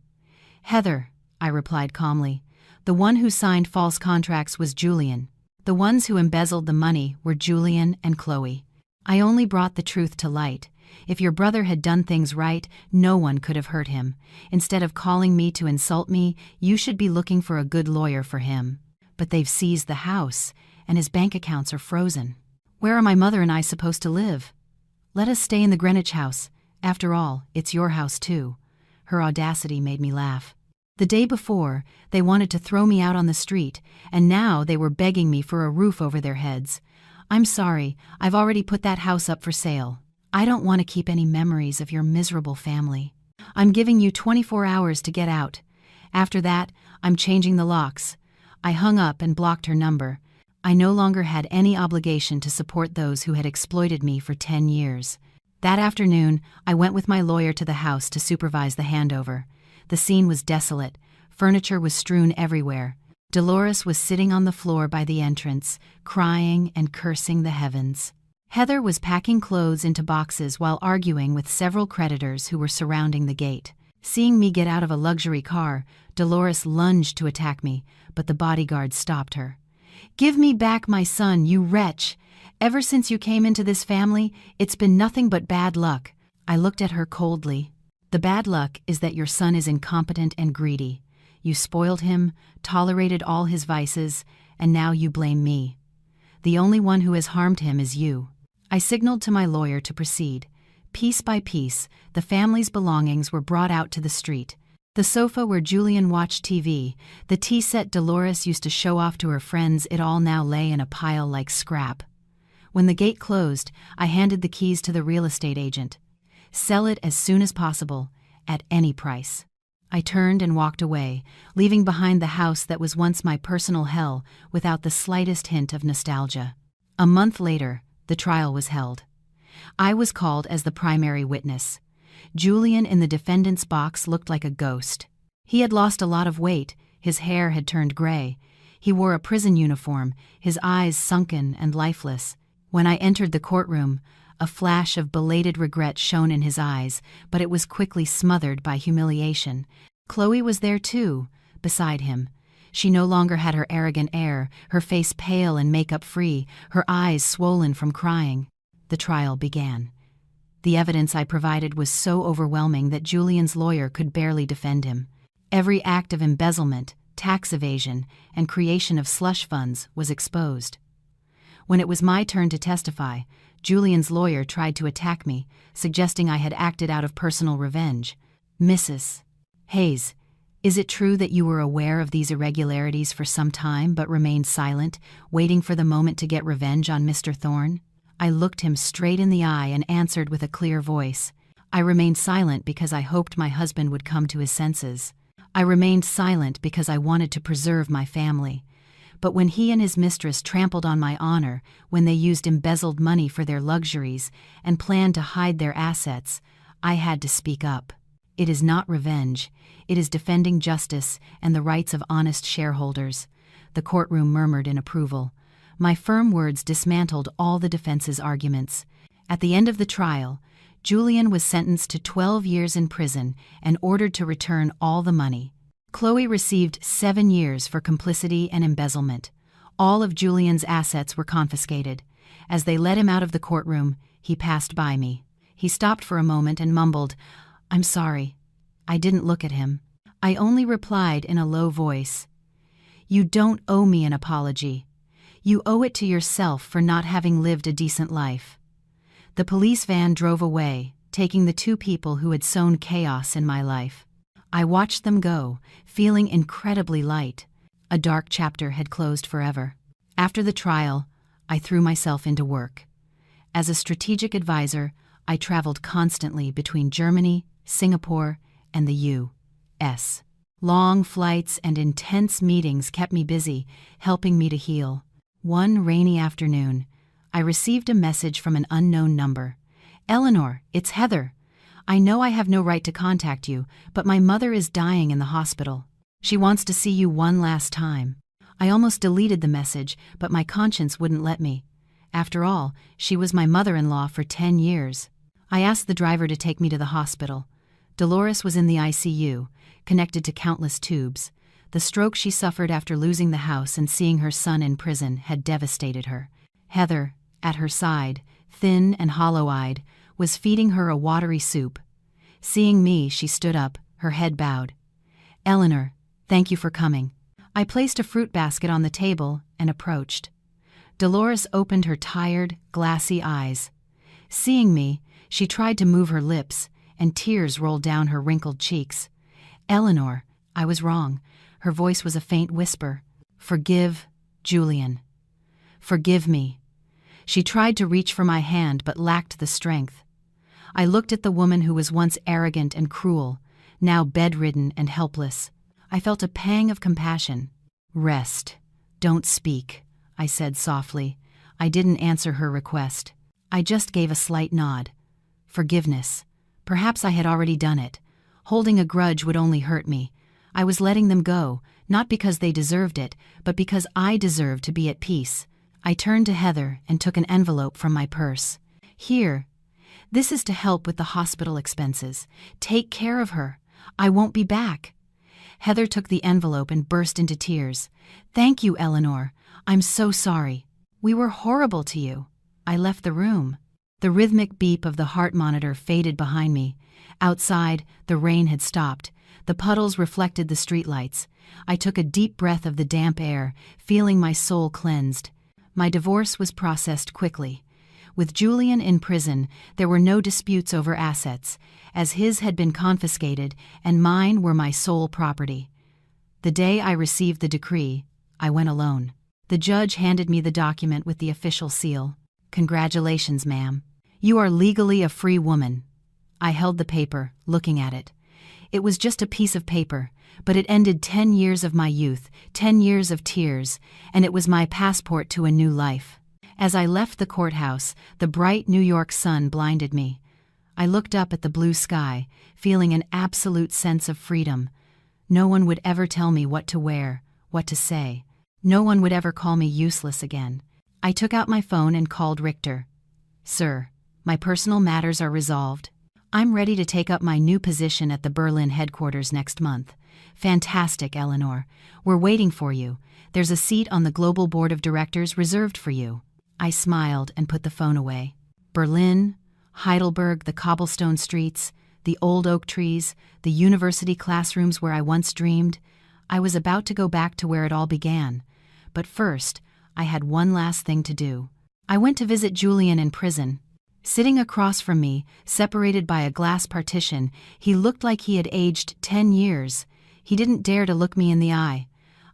"Heather," I replied calmly, "the one who signed false contracts was Julian. The ones who embezzled the money were Julian and Chloe. I only brought the truth to light, If your brother had done things right, no one could have hurt him. Instead of calling me to insult me, you should be looking for a good lawyer for him. But they've seized the house, and his bank accounts are frozen. Where are my mother and I supposed to live? Let us stay in the Greenwich house. After all, it's your house too. Her audacity made me laugh. The day before, they wanted to throw me out on the street, and now they were begging me for a roof over their heads. I'm sorry, I've already put that house up for sale. I don't want to keep any memories of your miserable family. I'm giving you 24 hours to get out. After that, I'm changing the locks. I hung up and blocked her number. I no longer had any obligation to support those who had exploited me for 10 years. That afternoon, I went with my lawyer to the house to supervise the handover. The scene was desolate. Furniture was strewn everywhere. Dolores was sitting on the floor by the entrance, crying and cursing the heavens. Heather was packing clothes into boxes while arguing with several creditors who were surrounding the gate. Seeing me get out of a luxury car, Dolores lunged to attack me, but the bodyguard stopped her. "Give me back my son, you wretch! Ever since you came into this family, it's been nothing but bad luck." I looked at her coldly. "The bad luck is that your son is incompetent and greedy. You spoiled him, tolerated all his vices, and now you blame me. The only one who has harmed him is you." I signaled to my lawyer to proceed. Piece by piece, the family's belongings were brought out to the street. The sofa where Julian watched TV, the tea set Dolores used to show off to her friends, it all now lay in a pile like scrap. When the gate closed, I handed the keys to the real estate agent. "Sell it as soon as possible, at any price." I turned and walked away, leaving behind the house that was once my personal hell without the slightest hint of nostalgia. A month later, the trial was held. I was called as the primary witness. Julian in the defendant's box looked like a ghost. He had lost a lot of weight, his hair had turned gray. He wore a prison uniform, his eyes sunken and lifeless. When I entered the courtroom, a flash of belated regret shone in his eyes, but it was quickly smothered by humiliation. Chloe was there too, beside him. She no longer had her arrogant air, her face pale and makeup-free, her eyes swollen from crying. The trial began. The evidence I provided was so overwhelming that Julian's lawyer could barely defend him. Every act of embezzlement, tax evasion, and creation of slush funds was exposed. When it was my turn to testify, Julian's lawyer tried to attack me, suggesting I had acted out of personal revenge. "Mrs. Hayes, is it true that you were aware of these irregularities for some time but remained silent, waiting for the moment to get revenge on Mr. Thorne?" I looked him straight in the eye and answered with a clear voice. "I remained silent because I hoped my husband would come to his senses. I remained silent because I wanted to preserve my family. But when he and his mistress trampled on my honor, when they used embezzled money for their luxuries and planned to hide their assets, I had to speak up. It is not revenge. It is defending justice and the rights of honest shareholders." The courtroom murmured in approval. My firm words dismantled all the defense's arguments. At the end of the trial, Julian was sentenced to 12 years in prison and ordered to return all the money. Chloe received 7 years for complicity and embezzlement. All of Julian's assets were confiscated. As they led him out of the courtroom, he passed by me. He stopped for a moment and mumbled, "I'm sorry." I didn't look at him. I only replied in a low voice, "You don't owe me an apology. You owe it to yourself for not having lived a decent life." The police van drove away, taking the 2 people who had sown chaos in my life. I watched them go, feeling incredibly light. A dark chapter had closed forever. After the trial, I threw myself into work. As a strategic advisor, I traveled constantly between Germany, Singapore, and the U.S. Long flights and intense meetings kept me busy, helping me to heal. One rainy afternoon, I received a message from an unknown number. "Eleanor, it's Heather. I know I have no right to contact you, but my mother is dying in the hospital. She wants to see you one last time." I almost deleted the message, but my conscience wouldn't let me. After all, she was my mother-in-law for 10 years. I asked the driver to take me to the hospital. Dolores was in the ICU, connected to countless tubes. The stroke she suffered after losing the house and seeing her son in prison had devastated her. Heather, at her side, thin and hollow-eyed, was feeding her a watery soup. Seeing me, she stood up, her head bowed. "Eleanor, thank you for coming." I placed a fruit basket on the table and approached. Dolores opened her tired, glassy eyes. Seeing me, she tried to move her lips, and tears rolled down her wrinkled cheeks. "Eleanor, I was wrong." Her voice was a faint whisper. "Forgive, Julian. Forgive me." She tried to reach for my hand but lacked the strength. I looked at the woman who was once arrogant and cruel, now bedridden and helpless. I felt a pang of compassion. "Rest. Don't speak," I said softly. I didn't answer her request. I just gave a slight nod. Forgiveness. Perhaps I had already done it. Holding a grudge would only hurt me. I was letting them go, not because they deserved it, but because I deserved to be at peace. I turned to Heather and took an envelope from my purse. "Here. This is to help with the hospital expenses. Take care of her. I won't be back." Heather took the envelope and burst into tears. "Thank you, Eleanor. I'm so sorry. We were horrible to you." I left the room. The rhythmic beep of the heart monitor faded behind me. Outside, the rain had stopped. The puddles reflected the streetlights. I took a deep breath of the damp air, feeling my soul cleansed. My divorce was processed quickly. With Julian in prison, there were no disputes over assets, as his had been confiscated and mine were my sole property. The day I received the decree, I went alone. The judge handed me the document with the official seal. "Congratulations, ma'am. You are legally a free woman." I held the paper, looking at it. It was just a piece of paper, but it ended 10 years of my youth, 10 years of tears, and it was my passport to a new life. As I left the courthouse, the bright New York sun blinded me. I looked up at the blue sky, feeling an absolute sense of freedom. No one would ever tell me what to wear, what to say. No one would ever call me useless again. I took out my phone and called Richter. "Sir, my personal matters are resolved. I'm ready to take up my new position at the Berlin headquarters next month." "Fantastic, Eleanor. We're waiting for you. There's a seat on the global board of directors reserved for you." I smiled and put the phone away. Berlin, Heidelberg, the cobblestone streets, the old oak trees, the university classrooms where I once dreamed. I was about to go back to where it all began. But first, I had one last thing to do. I went to visit Julian in prison. Sitting across from me, separated by a glass partition, he looked like he had aged 10 years. He didn't dare to look me in the eye.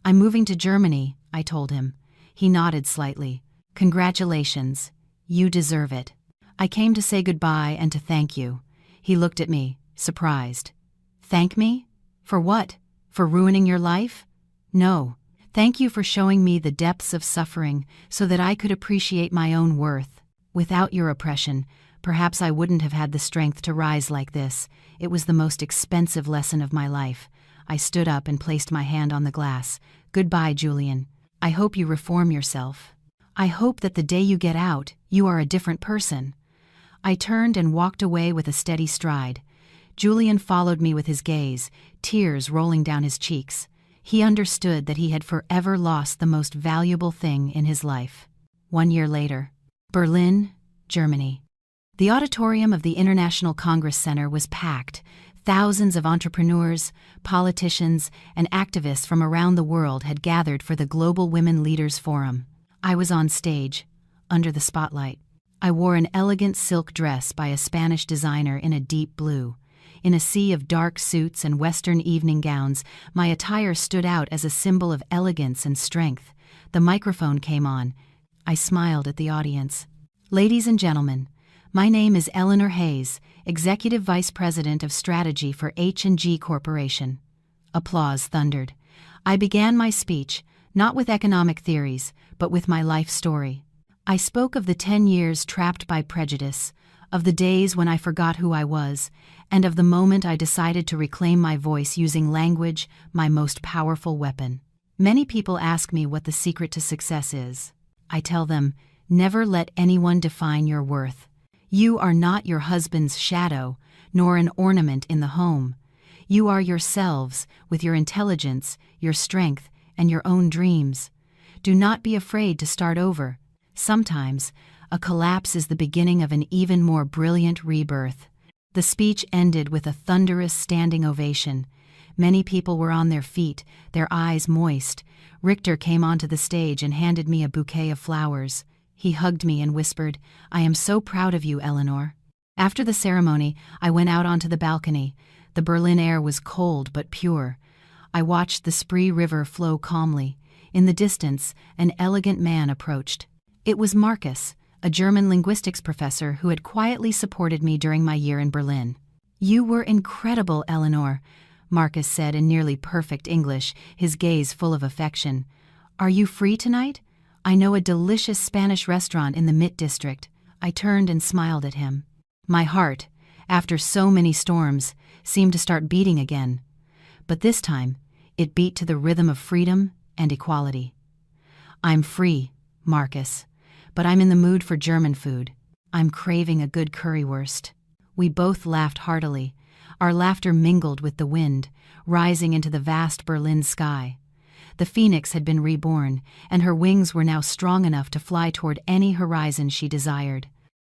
"I'm moving to Germany," I told him. He nodded slightly. "Congratulations. You deserve it. I came to say goodbye and to thank you." He looked at me, surprised. "Thank me? For what? For ruining your life?" "No. Thank you for showing me the depths of suffering so that I could appreciate my own worth. Without your oppression, perhaps I wouldn't have had the strength to rise like this. It was the most expensive lesson of my life." I stood up and placed my hand on the glass. "Goodbye, Julian. I hope you reform yourself. I hope that the day you get out, you are a different person." I turned and walked away with a steady stride. Julian followed me with his gaze, tears rolling down his cheeks. He understood that he had forever lost the most valuable thing in his life. 1 year later. Berlin, Germany. The auditorium of the International Congress Center was packed. Thousands of entrepreneurs, politicians, and activists from around the world had gathered for the Global Women Leaders Forum. I was on stage, under the spotlight. I wore an elegant silk dress by a Spanish designer in a deep blue. In a sea of dark suits and Western evening gowns, my attire stood out as a symbol of elegance and strength. The microphone came on. I smiled at the audience. "Ladies and gentlemen, my name is Eleanor Hayes, Executive Vice President of Strategy for H&G Corporation." Applause thundered. I began my speech, not with economic theories, but with my life story. I spoke of the 10 years trapped by prejudice, of the days when I forgot who I was, and of the moment I decided to reclaim my voice using language, my most powerful weapon. Many people ask me what the secret to success is. I tell them, never let anyone define your worth. You are not your husband's shadow, nor an ornament in the home. You are yourselves, with your intelligence, your strength, and your own dreams. Do not be afraid to start over. Sometimes, A collapse is the beginning of an even more brilliant rebirth. The speech ended with a thunderous standing ovation. Many people were on their feet, their eyes moist. Richter came onto the stage and handed me a bouquet of flowers. He hugged me and whispered, "I am so proud of you, Eleanor." After the ceremony, I went out onto the balcony. The Berlin air was cold but pure. I watched the Spree River flow calmly. In the distance, an elegant man approached. It was Marcus, a German linguistics professor who had quietly supported me during my year in Berlin. "You were incredible, Eleanor," Marcus said in nearly perfect English, his gaze full of affection. "Are you free tonight? I know a delicious Spanish restaurant in the Mitte district." I turned and smiled at him. My heart, after so many storms, seemed to start beating again. But this time, it beat to the rhythm of freedom and equality. "I'm free, Marcus, but I'm in the mood for German food. I'm craving a good currywurst." We both laughed heartily. Our laughter mingled with the wind, rising into the vast Berlin sky. The phoenix had been reborn, and her wings were now strong enough to fly toward any horizon she desired.